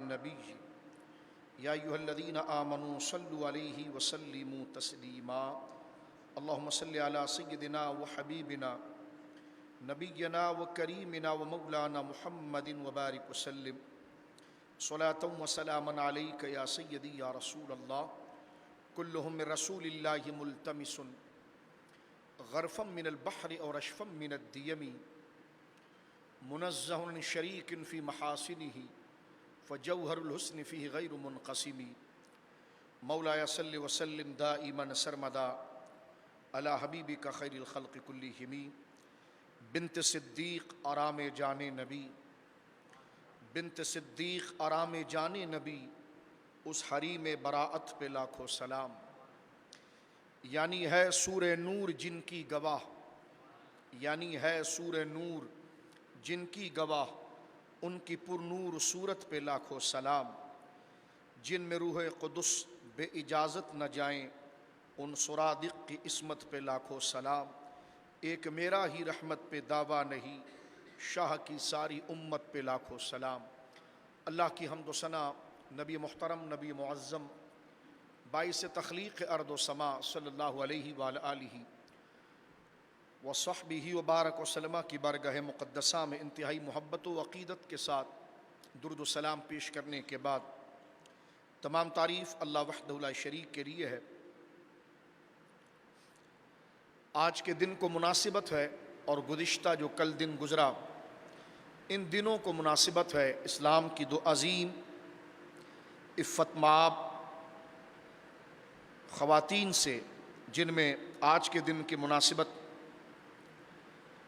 نبی یا ایھا الذین آمنوا صلوا علیہ وسلموا تسلیما اللہم صل علی سیدنا و حبیبنا نبینا و کریمنا و مولانا محمد وبارک وسلم صلاۃ و سلاما علیک یا سیدی یا رسول اللہ کلہم من رسول اللہ ملتمس غرفا من البحر اور رشفا من الدیم منزہ عن شریک فی محاسنہ فجوہر الحسن فیہ غیر منقسم مولایا صلی وسلم دائما سرمدا علی حبیبک خیر الخلق کلہم بنت صدیق آرام جان نبی بنت صدیق آرام جان نبی اس حریم براعت پہ لاکھوں سلام یعنی ہے سورہ نور جن کی گواہ یعنی ہے سورہ نور جن کی گواہ ان کی پر نور صورت پہ لاکھوں سلام جن میں روح قدس بے اجازت نہ جائیں ان سرادق کی عصمت پہ لاکھوں سلام ایک میرا ہی رحمت پہ دعویٰ نہیں شاہ کی ساری امت پہ لاکھوں سلام اللہ کی حمد و ثنا نبی محترم نبی معظم باعث تخلیق ارض و سما صلی اللہ علیہ وآلہ وصحبہ وبارک وسلم کی بارگاہ مقدسہ میں انتہائی محبت و عقیدت کے ساتھ درود و سلام پیش کرنے کے بعد تمام تعریف اللہ وحدہ لا شریک کے لیے ہے۔ آج کے دن کو مناسبت ہے اور گزشتہ جو کل دن گزرا ان دنوں کو مناسبت ہے اسلام کی دو عظیم عفت مآب خواتین سے، جن میں آج کے دن کی مناسبت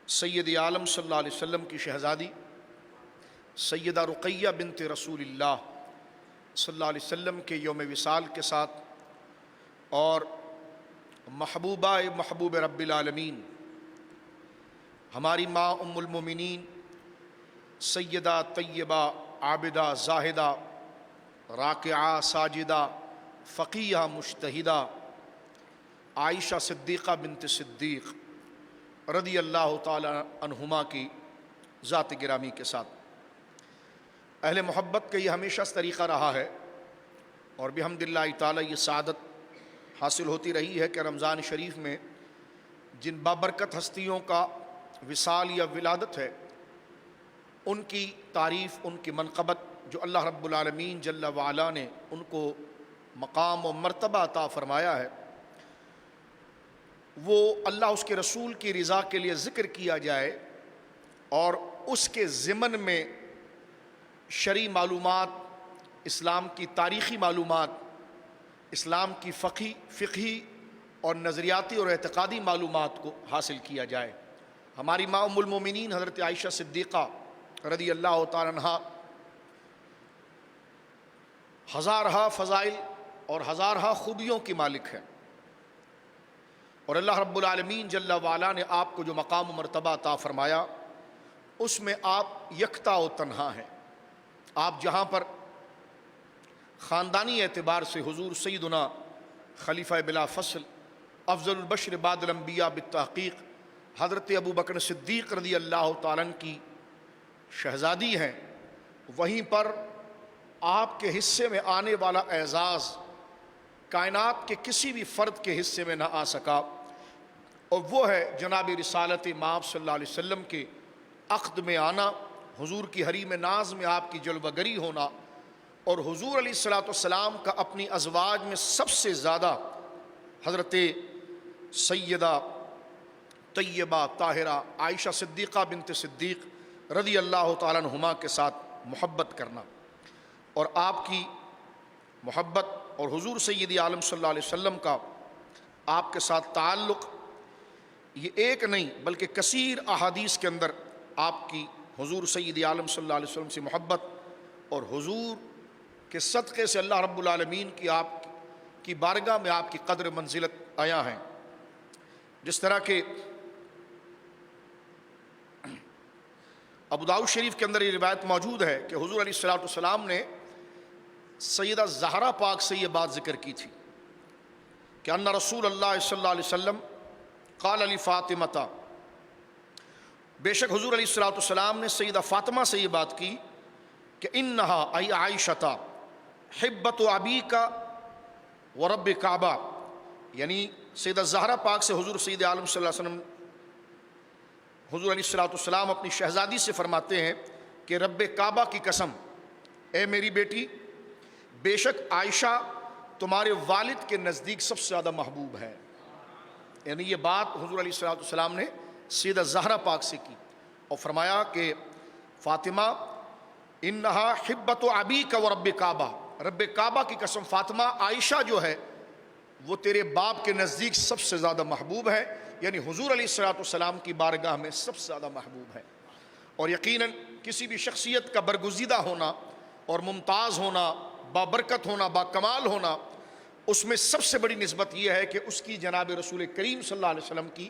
سید عالم صلی اللہ علیہ وسلم کی شہزادی سیدہ رقیہ بنت رسول اللہ صلی اللہ علیہ وسلم کے یوم وصال کے ساتھ اور محبوبہ محبوب رب العالمین ہماری ماں ام المومنین سیدہ طیبہ عابدہ زاہدہ راکعہ ساجدہ فقیہ مجتہدہ عائشہ صدیقہ بنت صدیق رضی اللہ تعالی عنہما کی ذات گرامی کے ساتھ اہل محبت کا یہ ہمیشہ اس طریقہ رہا ہے اور بحمدللہ تعالی یہ سعادت حاصل ہوتی رہی ہے کہ رمضان شریف میں جن بابرکت ہستیوں کا وصال یا ولادت ہے ان کی تعریف، ان کی منقبت جو اللہ رب العالمین جل وعلا نے ان کو مقام و مرتبہ عطا فرمایا ہے وہ اللہ اس کے رسول کی رضا کے لیے ذکر کیا جائے اور اس کے ضمن میں شرعی معلومات، اسلام کی تاریخی معلومات، اسلام کی فقہی اور نظریاتی اور اعتقادی معلومات کو حاصل کیا جائے۔ ہماری ماں ام المومنین حضرت عائشہ صدیقہ رضی اللہ تعالی عنہا ہزارہا فضائل اور ہزارہا خوبیوں کی مالک ہے اور اللہ رب العالمین جل وعلا نے آپ کو جو مقام و مرتبہ عطا فرمایا اس میں آپ یکتا و تنہا ہیں۔ آپ جہاں پر خاندانی اعتبار سے حضور سیدنا خلیفہ بلا فصل افضل البشر بعد الانبیاء بالتحقیق حضرت ابوبکر صدیق رضی اللہ تعالیٰ عنہ کی شہزادی ہیں، وہیں پر آپ کے حصے میں آنے والا اعزاز کائنات کے کسی بھی فرد کے حصے میں نہ آ سکا، اور وہ ہے جناب رسالت مآب صلی اللہ علیہ وسلم کے عقد میں آنا، حضور کی حریم ناز میں آپ کی جلوہ گری ہونا، اور حضور علیہ الصلوۃ والسلام کا اپنی ازواج میں سب سے زیادہ حضرت سیدہ طیبہ طاہرہ عائشہ صدیقہ بنت صدیق رضی اللہ تعالیٰ عنہما کے ساتھ محبت کرنا، اور آپ کی محبت اور حضور سید عالم صلی اللہ علیہ وسلم کا آپ کے ساتھ تعلق یہ ایک نہیں بلکہ کثیر احادیث کے اندر آپ کی حضور سید عالم صلی اللہ علیہ وسلم سے محبت اور حضور کے صدقے سے اللہ رب العالمین کی آپ کی بارگاہ میں آپ کی قدر منزلت آیا ہیں۔ جس طرح کہ ابو داؤد شریف کے اندر یہ روایت موجود ہے کہ حضور علیہ الصلوۃ والسلام نے سیدہ زہرا پاک سے یہ بات ذکر کی تھی کہ ان رسول اللہ صلی اللہ علیہ وسلم قال علی فاطمہ، بے شک حضور علیہ الصلوۃ والسلام نے سیدہ فاطمہ سے یہ بات کی کہ انہا ای عائشہ حبت ابیک و رب کعبہ، یعنی سیدہ زہرا پاک سے حضور سید عالم صلی اللہ علیہ وسلم، حضور علیہ الصلوۃ والسلام اپنی شہزادی سے فرماتے ہیں کہ رب کعبہ کی قسم، اے میری بیٹی، بے شک عائشہ تمہارے والد کے نزدیک سب سے زیادہ محبوب ہے۔ یعنی یہ بات حضور علیہ الصلوۃ والسلام نے سیدہ زہرا پاک سے کی اور فرمایا کہ فاطمہ انہا حبت ابیک و رب کعبہ، رب کعبہ کی قسم فاطمہ، عائشہ جو ہے وہ تیرے باپ کے نزدیک سب سے زیادہ محبوب ہے، یعنی حضور علیہ الصلوۃ والسلام کی بارگاہ میں سب سے زیادہ محبوب ہے۔ اور یقیناً کسی بھی شخصیت کا برگزیدہ ہونا اور ممتاز ہونا، بابرکت ہونا، با کمال ہونا، اس میں سب سے بڑی نسبت یہ ہے کہ اس کی جناب رسول کریم صلی اللہ علیہ وسلم کی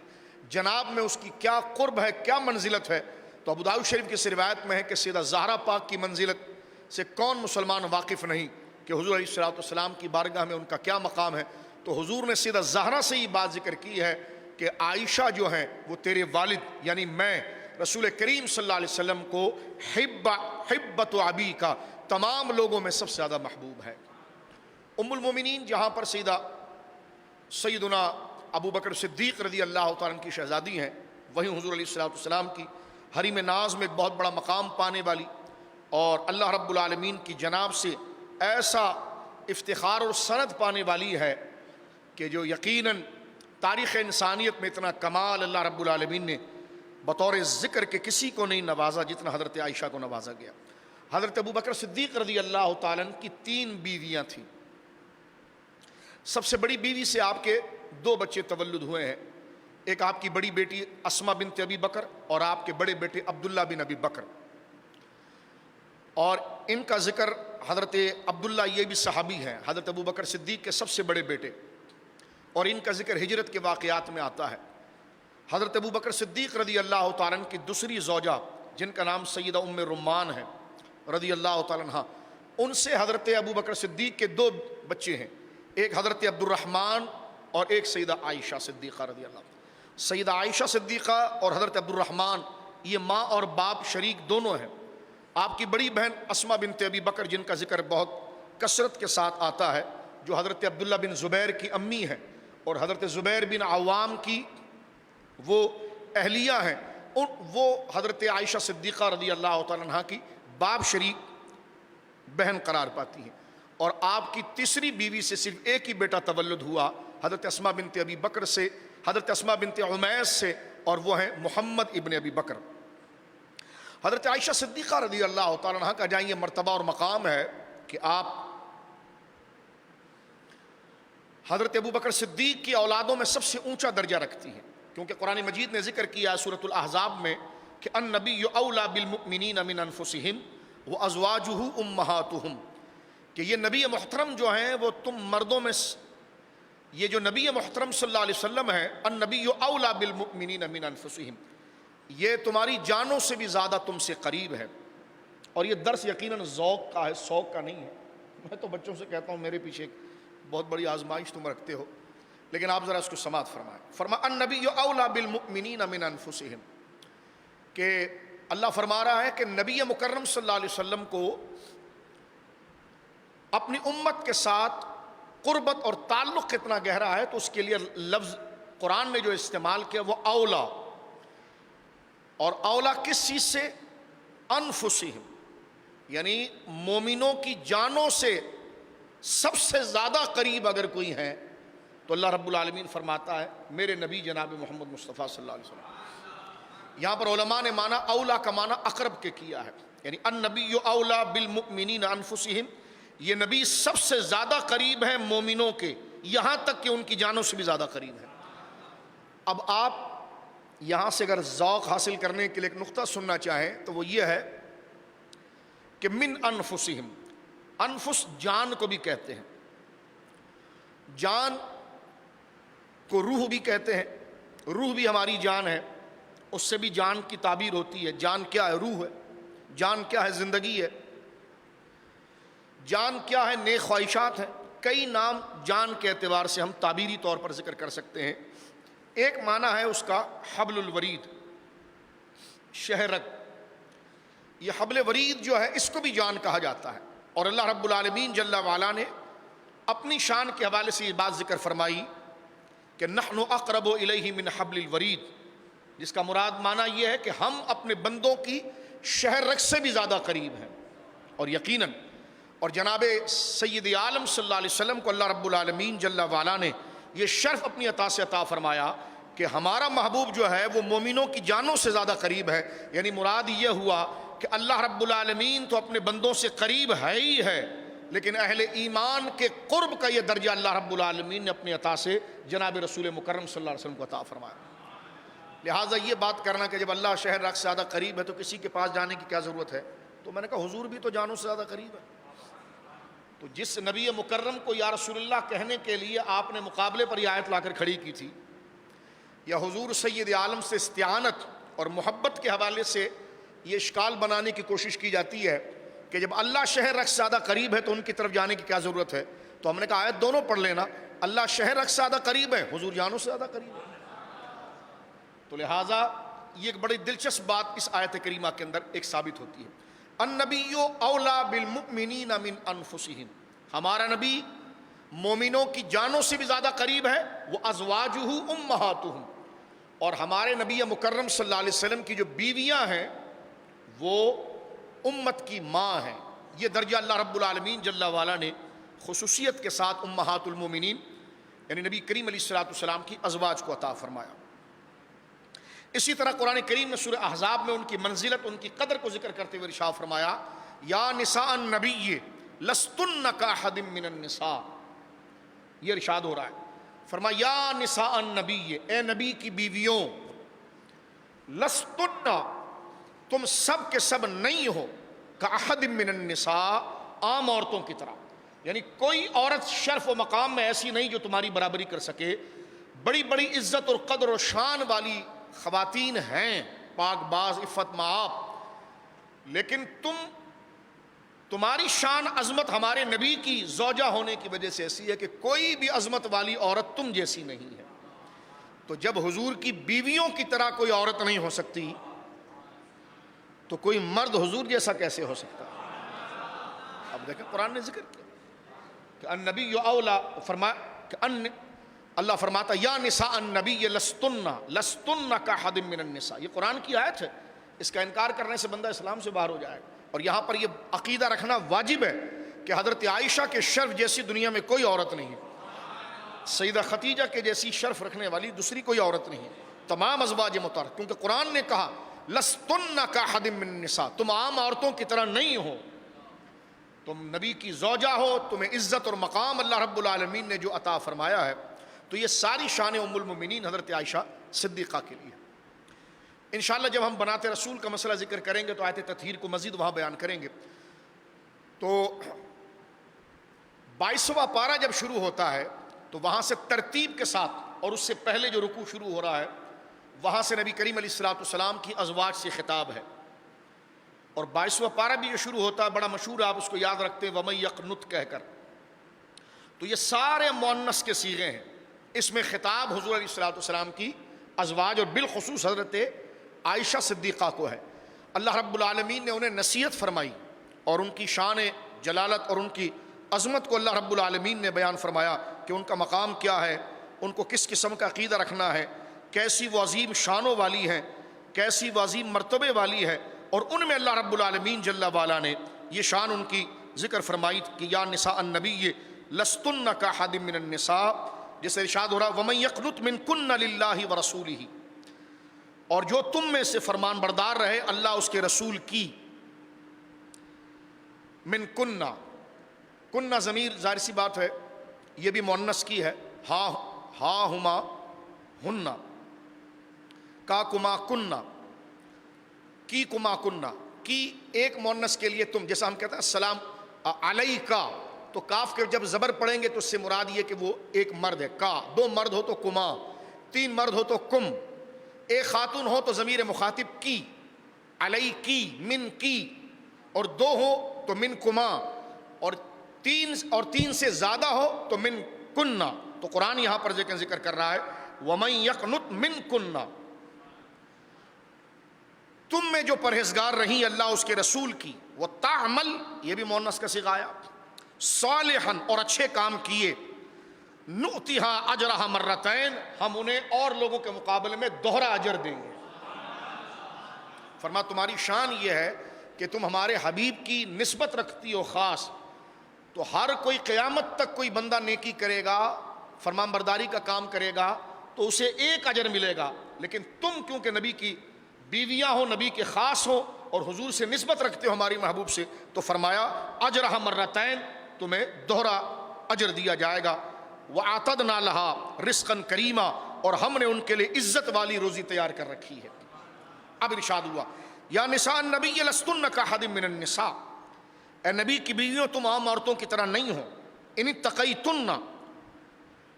جناب میں اس کی کیا قرب ہے، کیا منزلت ہے۔ تو ابو داؤد شریف کی اس روایت میں ہے کہ سیدہ زہرا پاک کی منزلت سے کون مسلمان واقف نہیں کہ حضور علیہ الصلوۃ والسلام کی بارگاہ میں ان کا کیا مقام ہے۔ تو حضور نے سیدہ زہرا سے یہ بات ذکر کی ہے کہ عائشہ جو ہیں وہ تیرے والد یعنی میں رسول کریم صلی اللہ علیہ وسلم کو حبت ابی کا تمام لوگوں میں سب سے زیادہ محبوب ہے۔ ام المومنین جہاں پر سیدنا ابو بکر صدیق رضی اللہ تعالیٰ عنہ کی شہزادی ہیں، وہیں حضور علیہ الصلوۃ والسلام کی حریم ناز میں ایک بہت بڑا مقام پانے والی اور اللہ رب العالمین کی جناب سے ایسا افتخار اور سند پانے والی ہے کہ جو یقیناً تاریخ انسانیت میں اتنا کمال اللہ رب العالمین نے بطور ذکر کے کسی کو نہیں نوازا جتنا حضرت عائشہ کو نوازا گیا۔ حضرت ابو بکر صدیق رضی اللہ تعالیٰ عنہ کی 3 بیویاں تھیں۔ سب سے بڑی بیوی سے آپ کے 2 بچے تولد ہوئے ہیں، ایک آپ کی بڑی بیٹی اسما بنت ابی بکر اور آپ کے بڑے بیٹے عبداللہ بن ابی بکر، اور ان کا ذکر حضرت عبداللہ یہ بھی صحابی ہیں، حضرت ابو بکر صدیق کے سب سے بڑے بیٹے، اور ان کا ذکر ہجرت کے واقعات میں آتا ہے۔ حضرت ابو بکر صدیق رضی اللہ تعالیٰ عنہ کی دوسری زوجہ جن کا نام سیدہ ام رمان ہے رضی اللہ تعالیٰ عنہ، ان سے حضرت ابو بکر صدیق کے 2 بچے ہیں، ایک حضرت عبد الرحمن اور ایک سیدہ عائشہ صدیقہ رضی اللہ عنہ۔ سیدہ عائشہ صدیقہ اور حضرت عبد الرحمن یہ ماں اور باپ شریک دونوں ہیں۔ آپ کی بڑی بہن اسما بنت ابی بکر جن کا ذکر بہت کثرت کے ساتھ آتا ہے، جو حضرت عبداللہ بن زبیر کی امی ہیں اور حضرت زبیر بن عوام کی وہ اہلیہ ہیں، وہ حضرت عائشہ صدیقہ رضی اللہ تعالیٰ عنہ کی باپ شریک بہن قرار پاتی ہیں۔ اور آپ کی تیسری بیوی سے صرف ایک ہی بیٹا تولد ہوا، حضرت اسما بنت ابی بکر سے، حضرت اسما بنت عمیس سے، اور وہ ہیں محمد ابن ابی بکر۔ حضرت عائشہ صدیقہ رضی اللہ تعالیٰ عنہ کا جہاں یہ مرتبہ اور مقام ہے کہ آپ حضرت ابو بکر صدیق کی اولادوں میں سب سے اونچا درجہ رکھتی ہیں، کیونکہ قرآن مجید نے ذکر کیا ہے سورۃ الاحزاب میں کہ النبی اولیٰ بالمؤمنین من انفسہم وازواجہ امہاتہم، کہ یہ نبی محترم جو ہیں وہ تم مردوں میں، یہ جو نبی محترم صلی اللہ علیہ وسلم ہے، النبی اولیٰ بالمؤمنین من انفسہم، یہ تمہاری جانوں سے بھی زیادہ تم سے قریب ہے۔ اور یہ درس یقیناً ذوق کا ہے، شوق کا نہیں ہے۔ میں تو بچوں سے کہتا ہوں میرے پیچھے بہت بڑی آزمائش تم رکھتے ہو، لیکن آپ ذرا اس کو سماعت فرمائیں۔ فرمایا النبی اولیٰ بالمؤمنین من انفسہم، کہ اللہ فرما رہا ہے کہ نبی مکرم صلی اللہ علیہ وسلم کو اپنی امت کے ساتھ قربت اور تعلق کتنا گہرا ہے، تو اس کے لیے لفظ قرآن نے جو استعمال کیا وہ اولیٰ، اور اولیٰ کس چیز سے؟ انفسہم، یعنی مومنوں کی جانوں سے سب سے زیادہ قریب اگر کوئی ہے تو اللہ رب العالمین فرماتا ہے میرے نبی جناب محمد مصطفیٰ صلی اللہ علیہ وسلم۔ یہاں پر علماء نے معنی اولیٰ کا معنی اقرب کے کیا ہے، یعنی النبی اولیٰ بالمؤمنین انفسہم، یہ نبی سب سے زیادہ قریب ہے مومنوں کے، یہاں تک کہ ان کی جانوں سے بھی زیادہ قریب ہے۔ اب آپ یہاں سے اگر ذوق حاصل کرنے کے لیے ایک نقطہ سننا چاہیں تو وہ یہ ہے کہ من انفسہم، انفس جان کو بھی کہتے ہیں، جان کو روح بھی کہتے ہیں، روح بھی ہماری جان ہے، اس سے بھی جان کی تعبیر ہوتی ہے۔ جان کیا ہے؟ روح ہے۔ جان کیا ہے؟ زندگی ہے۔ جان کیا ہے؟ نیک خواہشات ہیں۔ کئی نام جان کے اعتبار سے ہم تعبیری طور پر ذکر کر سکتے ہیں۔ ایک معنی ہے اس کا حبل الورید، شہرگ، یہ حبل ورید جو ہے اس کو بھی جان کہا جاتا ہے، اور اللہ رب العالمین جل وعلا نے اپنی شان کے حوالے سے یہ بات ذکر فرمائی کہ نحن اقرب الیہ من حبل الورید، جس کا مراد معنی یہ ہے کہ ہم اپنے بندوں کی شہر رگ سے بھی زیادہ قریب ہیں۔ اور یقیناً اور جناب سید عالم صلی اللہ علیہ وسلم کو اللہ رب العالمین جل وعلا نے یہ شرف اپنی عطا سے عطا فرمایا کہ ہمارا محبوب جو ہے وہ مومنوں کی جانوں سے زیادہ قریب ہے۔ یعنی مراد یہ ہوا کہ اللہ رب العالمین تو اپنے بندوں سے قریب ہے ہی ہے، لیکن اہل ایمان کے قرب کا یہ درجہ اللہ رب العالمین نے اپنی عطا سے جناب رسول مکرم صلی اللہ علیہ وسلم کو عطا فرمایا۔ لہٰذا یہ بات کرنا کہ جب اللہ شہر رگ سے زیادہ قریب ہے تو کسی کے پاس جانے کی کیا ضرورت ہے، تو میں نے کہا حضور بھی تو جانوں سے زیادہ قریب ہے۔ تو جس نبی مکرم کو یا رسول اللہ کہنے کے لیے آپ نے مقابلے پر یہ آیت لا کر کھڑی کی تھی، یا حضور سید عالم سے استعانت اور محبت کے حوالے سے یہ اشکال بنانے کی کوشش کی جاتی ہے کہ جب اللہ شہر رگ سے زیادہ قریب ہے تو ان کی طرف جانے کی کیا ضرورت ہے، تو ہم نے کہا آیت دونوں پڑھ لینا، اللہ شہر رگ سے زیادہ قریب ہے، حضور جانوں سے زیادہ قریب ہے۔ تو لہٰذا یہ ایک بڑی دلچسپ بات اس آیت کریمہ کے اندر ایک ثابت ہوتی ہے، النبی اولا بالمؤمنین من انفسہم، ہمارا نبی مومنوں کی جانوں سے بھی زیادہ قریب ہے، وہ ازواجہ امہاتہم، اور ہمارے نبی مکرم صلی اللہ علیہ وسلم کی جو بیویاں ہیں وہ امت کی ماں ہیں۔ یہ درجہ اللہ رب العالمین جل وعلا نے خصوصیت کے ساتھ امہات المومنین یعنی نبی کریم علیہ الصلوۃ والسلام کی ازواج کو عطا فرمایا۔ اسی طرح قرآن کریم میں سورہ احزاب میں ان کی منزلت، ان کی قدر کو ذکر کرتے ہوئے ارشاد فرمایا، یا نساء النبی لستن کاحد من النساء، یہ ارشاد ہو رہا ہے، فرمایا یا نساء النبی، اے نبی کی بیویوں، لستن، تم سب کے سب نہیں ہو، کاحد من النساء، عام عورتوں کی طرح، یعنی کوئی عورت شرف و مقام میں ایسی نہیں جو تمہاری برابری کر سکے، بڑی بڑی عزت اور قدر و شان والی خواتین ہیں، پاک باز عفت مآب، لیکن تمہاری شان عظمت ہمارے نبی کی زوجہ ہونے کی وجہ سے ایسی ہے کہ کوئی بھی عظمت والی عورت تم جیسی نہیں ہے۔ تو جب حضور کی بیویوں کی طرح کوئی عورت نہیں ہو سکتی تو کوئی مرد حضور جیسا کیسے ہو سکتا ہے؟ اب دیکھیں قرآن نے ذکر کیا کہ النبی اولا، اللہ فرماتا یا نساء النبی لستن کاحد من النساء، یہ قرآن کی آیت ہے، اس کا انکار کرنے سے بندہ اسلام سے باہر ہو جائے گا۔ اور یہاں پر یہ عقیدہ رکھنا واجب ہے کہ حضرت عائشہ کے شرف جیسی دنیا میں کوئی عورت نہیں ہے، سیدہ خدیجہ کے جیسی شرف رکھنے والی دوسری کوئی عورت نہیں ہے، تمام ازواج مطہرات، کیونکہ قرآن نے کہا لستن کاحد من النساء، تم عام عورتوں کی طرح نہیں ہو، تم نبی کی زوجہ ہو، تمہیں عزت اور مقام اللہ رب العالمین نے جو عطا فرمایا ہے۔ تو یہ ساری شان ام المؤمنین حضرت عائشہ صدیقہ کے لیے۔ انشاءاللہ جب ہم بنات رسول کا مسئلہ ذکر کریں گے تو آیت تطہیر کو مزید وہاں بیان کریں گے۔ تو 22واں پارہ جب شروع ہوتا ہے تو وہاں سے ترتیب کے ساتھ، اور اس سے پہلے جو رکوع شروع ہو رہا ہے وہاں سے نبی کریم علیہ الصلوۃ والسلام کی ازواج سے خطاب ہے، اور 22واں پارہ بھی جو شروع ہوتا ہے بڑا مشہور، آپ اس کو یاد رکھتے ہیں وَمَن یقنت کہہ کر، تو یہ سارے مؤنث کے صیغے ہیں، اس میں خطاب حضور علیہ الصلوۃ والسلام کی ازواج اور بالخصوص حضرت عائشہ صدیقہ کو ہے۔ اللہ رب العالمین نے انہیں نصیحت فرمائی اور ان کی شان جلالت اور ان کی عظمت کو اللہ رب العالمین نے بیان فرمایا کہ ان کا مقام کیا ہے، ان کو کس قسم کا عقیدہ رکھنا ہے، کیسی وہ عظیم شانوں والی ہیں، کیسی وہ عظیم مرتبے والی ہے، اور ان میں اللہ رب العالمین جل وعلا نے یہ شان ان کی ذکر فرمائی کہ یا نساء النبی لستن کاحد من النساء، جسے ارشاد ہو رہا وَمَن یقنت مِنکن للہ ورسولہ، اور جو تم میں سے فرمان بردار رہے اللہ اس کے رسول کی، من کنہ ضمیر ظاہر سی بات ہے یہ بھی مؤنث کی ہے، ہا ہما ہنہ، کا کما کنہ، کی کما کنہ، کی ایک مؤنث کے لیے تم، جیسا ہم کہتے ہیں السلام علیکا، تو کاف کے جب زبر پڑھیں گے تو اس سے مراد یہ کہ وہ ایک مرد ہے، کا، دو مرد ہو تو کما، تین مرد ہو تو کم، ایک خاتون ہو تو ضمیر مخاطب کی، علی کی، من کی، اور دو ہو تو من کما، اور تین سے زیادہ ہو تو من کنہ۔ تو قرآن یہاں پر ذکر کر رہا ہے وَمَن یقنت من کنہ، تم میں جو پرہیزگار رہیں اللہ اس کے رسول کی، وہ تعمل، یہ بھی مؤنث کا صیغہ آیا، صالحاً، اور اچھے کام کیے، نؤتھا اجرہا مرتین، ہم انہیں اور لوگوں کے مقابلے میں دوہرا اجر دیں گے۔ فرما تمہاری شان یہ ہے کہ تم ہمارے حبیب کی نسبت رکھتی ہو خاص، تو ہر کوئی قیامت تک کوئی بندہ نیکی کرے گا، فرمان برداری کا کام کرے گا تو اسے ایک اجر ملے گا، لیکن تم کیونکہ نبی کی بیویاں ہو، نبی کے خاص ہو اور حضور سے نسبت رکھتے ہو ہماری محبوب سے، تو فرمایا اجرہا مرتین، تمہیں دوہرا اجر دیا جائے گا۔ وَأَعْتَدْنَا لَهَا رِزْقًا كَرِيمًا، اور ہم نے ان کے لیے عزت والی روزی تیار کر رکھی ہے۔ اب ارشاد ہوا یا نساء النبی لستن کاحد من النساء، اے نبی کی بیویوں تم عام عورتوں کی طرح نہیں ہو، ان اتقیتن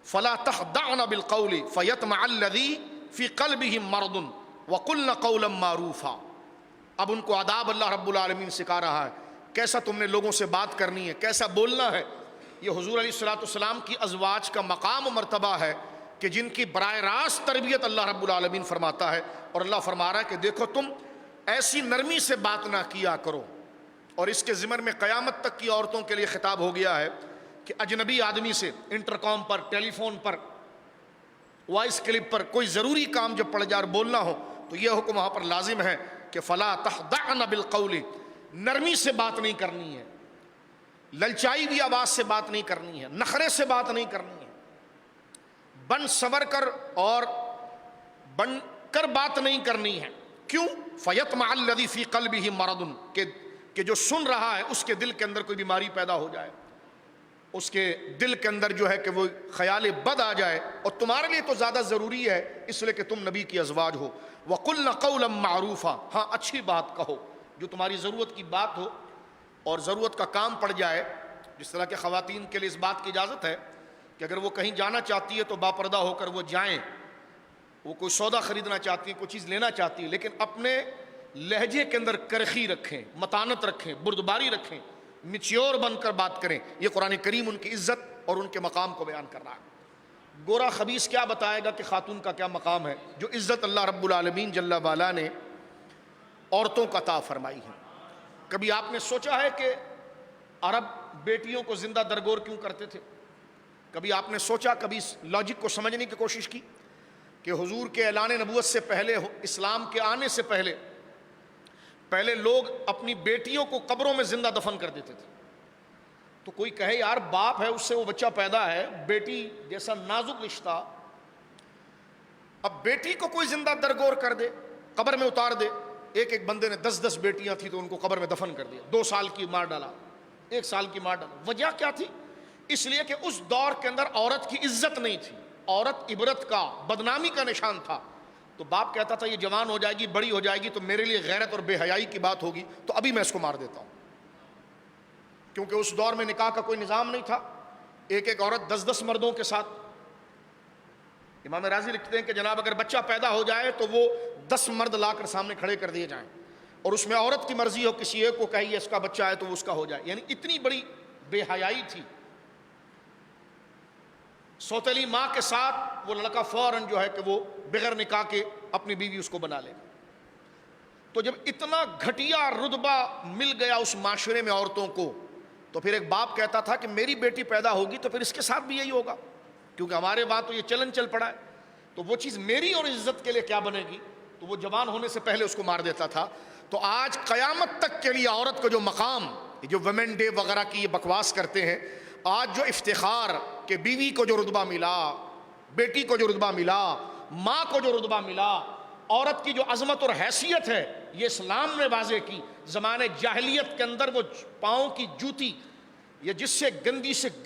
فلا تخضعن بالقول فیطمع الذی فی قلبہ مرض وقلن قولا معروفا۔ اب ان کو آداب اللہ رب العالمین سکھا رہا ہے، کیسا تم نے لوگوں سے بات کرنی ہے، کیسا بولنا ہے۔ یہ حضور علیہ السلام کی ازواج کا مقام و مرتبہ ہے کہ جن کی براہ راست تربیت اللہ رب العالمین فرماتا ہے، اور اللہ فرما رہا ہے کہ دیکھو تم ایسی نرمی سے بات نہ کیا کرو۔ اور اس کے ضمن میں قیامت تک کی عورتوں کے لیے خطاب ہو گیا ہے کہ اجنبی آدمی سے انٹرکام پر، ٹیلی فون پر، وائس کلپ پر کوئی ضروری کام جب پڑ جائے اور بولنا ہو تو یہ حکم وہاں پر لازم ہے کہ فلا تخضعن بالقول، نرمی سے بات نہیں کرنی ہے، للچائی ہوئی آواز سے بات نہیں کرنی ہے، نخرے سے بات نہیں کرنی ہے، بن سور کر اور بن کر بات نہیں کرنی ہے۔ کیوں؟ فیطمع الذی فی قلبہ مرض، کہ جو سن رہا ہے اس کے دل کے اندر کوئی بیماری پیدا ہو جائے، اس کے دل کے اندر جو ہے کہ وہ خیال بد آ جائے، اور تمہارے لیے تو زیادہ ضروری ہے اس لیے کہ تم نبی کی ازواج ہو۔ وَقُلْنَ قَوْلًا مَعْرُوفًا، ہاں اچھی بات کہو، جو تمہاری ضرورت کی بات ہو اور ضرورت کا کام پڑ جائے۔ جس طرح کہ خواتین کے لیے اس بات کی اجازت ہے کہ اگر وہ کہیں جانا چاہتی ہے تو باپردہ ہو کر وہ جائیں، وہ کوئی سودا خریدنا چاہتی ہیں، کوئی چیز لینا چاہتی ہیں، لیکن اپنے لہجے کے اندر کرخی رکھیں، متانت رکھیں، بردباری رکھیں، میچیور بن کر بات کریں۔ یہ قرآن کریم ان کی عزت اور ان کے مقام کو بیان کر رہا ہے۔ گورا خبیث کیا بتائے گا کہ خاتون کا کیا مقام ہے، جو عزت اللہ رب العالمین جل وعلا نے عورتوں کا عطا فرمائی ہے۔ کبھی آپ نے سوچا ہے کہ عرب بیٹیوں کو زندہ درگور کیوں کرتے تھے؟ کبھی آپ نے سوچا، کبھی اس لاجک کو سمجھنے کی کوشش کی کہ حضور کے اعلان نبوت سے پہلے، اسلام کے آنے سے پہلے لوگ اپنی بیٹیوں کو قبروں میں زندہ دفن کر دیتے تھے؟ تو کوئی کہے یار باپ ہے، اس سے وہ بچہ پیدا ہے، بیٹی جیسا نازک رشتہ، اب بیٹی کو کوئی زندہ درگور کر دے، قبر میں اتار دے۔ ایک بندے نے 10 بیٹیاں تھیں تو ان کو قبر میں دفن کر دیا، 2 سال کی مار ڈالا، 1 سال کی مار ڈالا۔ وجہ کیا تھی؟ اس لیے کہ اس دور کے اندر عورت کی عزت نہیں تھی، عورت عبرت کا، بدنامی کا نشان تھا۔ تو باپ کہتا تھا یہ جوان ہو جائے گی، بڑی ہو جائے گی تو میرے لیے غیرت اور بے حیائی کی بات ہوگی، تو ابھی میں اس کو مار دیتا ہوں۔ کیونکہ اس دور میں نکاح کا کوئی نظام نہیں تھا، ایک عورت 10 مردوں کے ساتھ۔ امام راضی لکھتے ہیں کہ جناب اگر بچہ پیدا ہو جائے تو وہ 10 مرد لا کر سامنے کھڑے کر دیے جائیں، اور اس میں عورت کی مرضی ہو، کسی ایک کو کہیے اس کا بچہ ہے تو وہ اس کا ہو جائے۔ یعنی اتنی بڑی بے حیائی تھی۔ سوتیلی ماں کے ساتھ وہ لڑکا فوراً جو ہے کہ وہ بغیر نکاح کے اپنی بیوی اس کو بنا لے گا۔ تو جب اتنا گھٹیا رتبہ مل گیا اس معاشرے میں عورتوں کو، تو پھر ایک باپ کہتا تھا کہ میری بیٹی پیدا ہوگی تو پھر اس کے ساتھ بھی یہی ہوگا، کیونکہ ہمارے وہاں تو یہ چلن چل پڑا ہے، تو وہ چیز میری اور عزت کے لیے کیا بنے گی؟ تو وہ جوان ہونے سے پہلے اس کو مار دیتا تھا۔ تو آج قیامت تک کے لیے عورت کو جو مقام، جو ویمن ڈے وغیرہ کی یہ بکواس کرتے ہیں، آج جو افتخار کہ بیوی کو جو رتبہ ملا، بیٹی کو جو رتبہ ملا، ماں کو جو رتبہ ملا، عورت کی جو عظمت اور حیثیت ہے، یہ اسلام نے واضح کی۔ زمانے جاہلیت کے اندر وہ پاؤں کی جوتی، یہ جس سے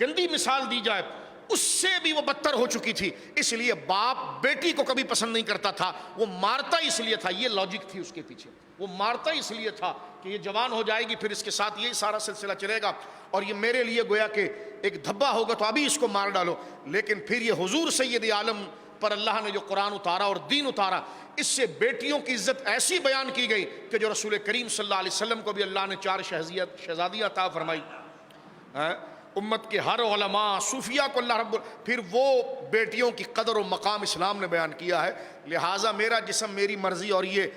گندی مثال دی جائے، اس سے بھی وہ بدتر ہو چکی تھی۔ اس لیے باپ بیٹی کو کبھی پسند نہیں کرتا تھا، وہ مارتا اس لیے تھا، یہ لاجک تھی اس کے پیچھے، وہ مارتا اس لیے تھا کہ یہ جوان ہو جائے گی پھر اس کے ساتھ یہی سارا سلسلہ چلے گا، اور یہ میرے لیے گویا کہ ایک دھبا ہوگا تو ابھی اس کو مار ڈالو۔ لیکن پھر یہ حضور سید عالم پر اللہ نے جو قرآن اتارا اور دین اتارا، اس سے بیٹیوں کی عزت ایسی بیان کی گئی کہ جو رسول کریم صلی اللہ علیہ وسلم کو بھی اللہ نے 4 شہزادیاں عطا فرمائی، امت کے ہر علماء صوفیاء کو اللہ رب پھر وہ بیٹیوں کی قدر و مقام اسلام نے بیان کیا ہے۔ لہٰذا میرا جسم میری مرضی اور یہ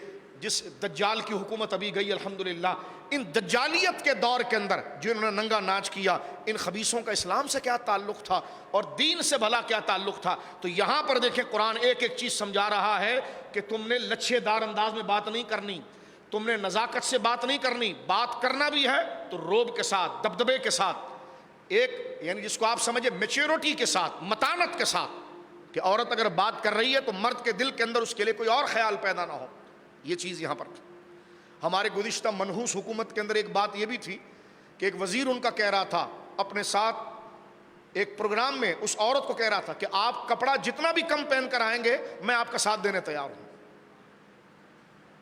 جس دجال کی حکومت ابھی گئی الحمدللہ، ان دجالیت کے دور کے اندر جنہوں نے ننگا ناچ کیا، ان خبیثوں کا اسلام سے کیا تعلق تھا اور دین سے بھلا کیا تعلق تھا؟ تو یہاں پر دیکھیں قرآن ایک ایک چیز سمجھا رہا ہے کہ تم نے لچھے دار انداز میں بات نہیں کرنی، تم نے نزاکت سے بات نہیں کرنی، بات کرنا بھی ہے تو روب کے ساتھ، دبدبے کے ساتھ، ایک یعنی جس کو آپ سمجھے میچورٹی کے ساتھ، متانت کے ساتھ، کہ عورت اگر بات کر رہی ہے تو مرد کے دل کے اندر اس کے لیے کوئی اور خیال پیدا نہ ہو۔ یہ چیز یہاں پر ہمارے گزشتہ منحوس حکومت کے اندر ایک بات یہ بھی تھی کہ ایک وزیر ان کا کہہ رہا تھا اپنے ساتھ ایک پروگرام میں، اس عورت کو کہہ رہا تھا کہ آپ کپڑا جتنا بھی کم پہن کر آئیں گے میں آپ کا ساتھ دینے تیار ہوں،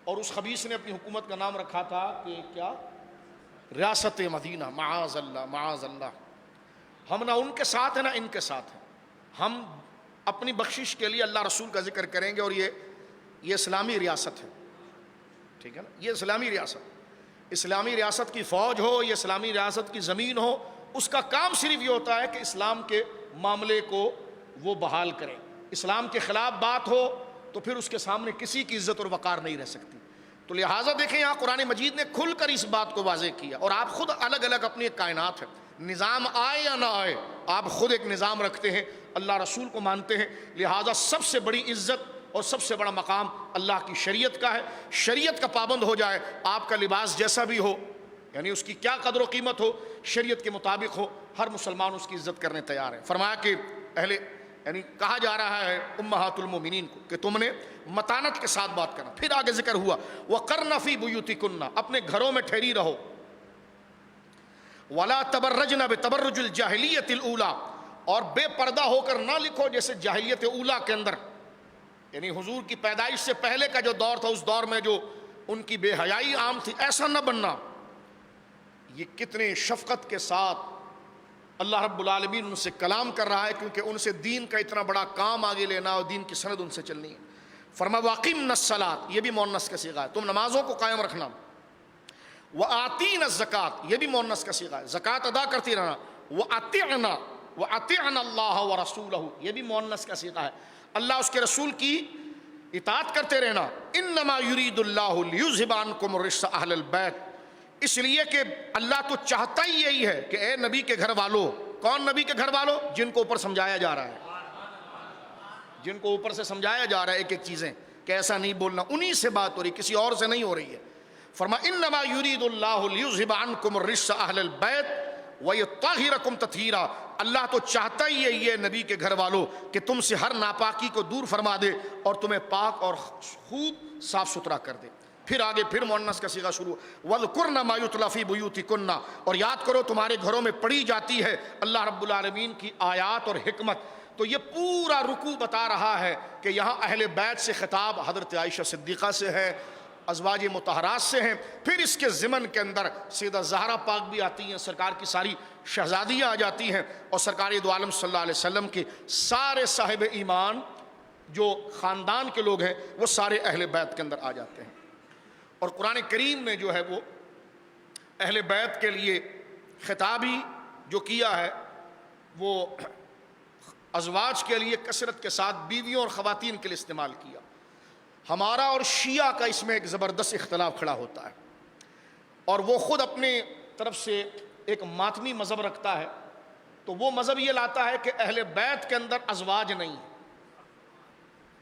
اور اس خبیث نے اپنی حکومت کا نام رکھا تھا کہ کیا؟ ریاست مدینہ۔ معاذ اللہ، معاذ اللہ، ہم نہ ان کے ساتھ ہیں نہ ان کے ساتھ ہیں، ہم اپنی بخشش کے لیے اللہ رسول کا ذکر کریں گے، اور یہ اسلامی ریاست ہے، ٹھیک ہے نا، یہ اسلامی ریاست، اسلامی ریاست کی فوج ہو، یہ اسلامی ریاست کی زمین ہو، اس کا کام صرف یہ ہوتا ہے کہ اسلام کے معاملے کو وہ بحال کریں، اسلام کے خلاف بات ہو تو پھر اس کے سامنے کسی کی عزت اور وقار نہیں رہ سکتی۔ تو لہٰذا دیکھیں یہاں قرآن مجید نے کھل کر اس بات کو واضح کیا، اور آپ خود الگ الگ اپنی ایک کائنات ہے، نظام آئے یا نہ آئے آپ خود ایک نظام رکھتے ہیں، اللہ رسول کو مانتے ہیں، لہٰذا سب سے بڑی عزت اور سب سے بڑا مقام اللہ کی شریعت کا ہے۔ شریعت کا پابند ہو جائے، آپ کا لباس جیسا بھی ہو، یعنی اس کی کیا قدر و قیمت ہو، شریعت کے مطابق ہو، ہر مسلمان اس کی عزت کرنے تیار ہے۔ فرمایا کہ یعنی کہا جا رہا ہے امہات المومنین کو کہ تم نے متانت کے ساتھ بات کرنا۔ پھر آگے ذکر ہوا وَقَرْنَ فِي بُيُوتِكُنَّ، اپنے گھروں میں ٹھہری رہو، وَلَا تَبَرَّجْنَ بِتَبَرُّجِ الْجَاهِلِيَّةِ الْأُولَى، اور بے پردہ ہو کر نہ لکھو جیسے جاہلیت اولا کے اندر، یعنی حضور کی پیدائش سے پہلے کا جو دور تھا، اس دور میں جو ان کی بے حیائی عام تھی، ایسا نہ بننا۔ یہ کتنے شفقت کے ساتھ اللہ رب العالمین ان سے کلام کر رہا ہے، کیونکہ ان سے دین کا اتنا بڑا کام آگے لینا اور دین کی سند ان سے چلنی ہے۔ فرما وَأَقِمْنَ الصَّلَاةَ، یہ بھی مؤنث کا صیغہ ہے، تم نمازوں کو قائم رکھنا۔ وَآتِينَ الزَّكَاةَ، یہ بھی مؤنث کا صیغہ ہے، زکوٰۃ ادا کرتی رہنا۔ وَأَطِعْنَا اللَّهَ وَرَسُولَهُ، یہ بھی مؤنث کا صیغہ ہے، اللہ اس کے رسول کی اطاعت کرتے رہنا۔ انما یرید اللہ لیذھب عنکم الرجس اہل البیت، اس لیے کہ اللہ تو چاہتا ہی یہی ہے کہ اے نبی کے گھر والوں، کون نبی کے گھر والوں؟ جن کو اوپر سمجھایا جا رہا ہے، جن کو اوپر سے سمجھایا جا رہا ہے ایک ایک چیزیں کہ ایسا نہیں بولنا، انہی سے بات ہو رہی، کسی اور سے نہیں ہو رہی ہے۔ فرما انما یرید اللہ لیذھب عنکم الرجس اہل البیت وَيُطَهِّرَكُمْ تَطْهِيرًا، اللہ تو چاہتا ہی ہے یہ نبی کے گھر والوں کہ تم سے ہر ناپاکی کو دور فرما دے اور تمہیں پاک اور خوب صاف ستھرا کر دے۔ پھر آگے پھر مؤنث کا صیغہ شروع، وَاذْكُرْنَ مَا يُتْلَىٰ فِي بُيُوتِكُنَّ، اور یاد کرو تمہارے گھروں میں پڑھی جاتی ہے اللہ رب العالمین کی آیات اور حکمت۔ تو یہ پورا رکوع بتا رہا ہے کہ یہاں اہل بیت سے خطاب حضرت عائشہ صدیقہ سے ہے، ازواج مطہرات سے ہیں، پھر اس کے ضمن کے اندر سیدہ زہرا پاک بھی آتی ہیں، سرکار کی ساری شہزادیاں آ جاتی ہیں، اور سرکار دو عالم صلی اللہ علیہ وسلم کے سارے صاحب ایمان جو خاندان کے لوگ ہیں وہ سارے اہل بیت کے اندر آ جاتے ہیں۔ اور قرآن کریم نے جو ہے وہ اہل بیت کے لیے خطابی جو کیا ہے وہ ازواج کے لیے کثرت کے ساتھ بیویوں اور خواتین کے لیے استعمال کیا۔ ہمارا اور شیعہ کا اس میں ایک زبردست اختلاف کھڑا ہوتا ہے، اور وہ خود اپنے طرف سے ایک ماتمی مذہب رکھتا ہے، تو وہ مذہب یہ لاتا ہے کہ اہل بیت کے اندر ازواج نہیں،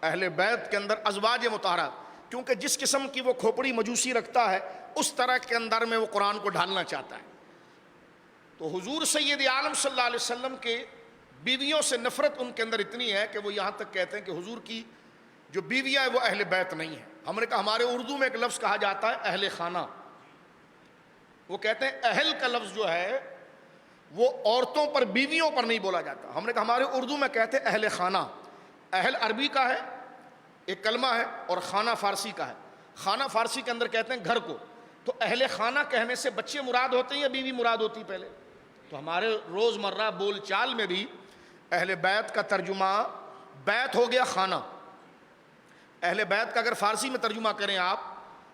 اہل بیت کے اندر ازواج مطہرات، کیونکہ جس قسم کی وہ کھوپڑی مجوسی رکھتا ہے اس طرح کے اندر میں وہ قرآن کو ڈھالنا چاہتا ہے۔ تو حضور سید عالم صلی اللہ علیہ وسلم کے بیویوں سے نفرت ان کے اندر اتنی ہے کہ وہ یہاں تک کہتے ہیں کہ حضور کی جو بیویاں ہیں وہ اہل بیت نہیں ہیں۔ ہم نے کہا ہمارے اردو میں ایک لفظ کہا جاتا ہے اہل خانہ، وہ کہتے ہیں اہل کا لفظ جو ہے وہ عورتوں پر بیویوں پر نہیں بولا جاتا، ہم نے کہا ہمارے اردو میں کہتے ہیں اہل خانہ۔ اہل عربی کا ہے ایک کلمہ ہے، اور خانہ فارسی کا ہے۔ خانہ فارسی کے اندر کہتے ہیں گھر کو، تو اہل خانہ کہنے سے بچے مراد ہوتے ہیں یا بیوی مراد ہوتی پہلے؟ تو ہمارے روزمرہ بول چال میں بھی اہل بیت کا ترجمہ بیت ہو گیا خانہ۔ اہل بیت کا اگر فارسی میں ترجمہ کریں آپ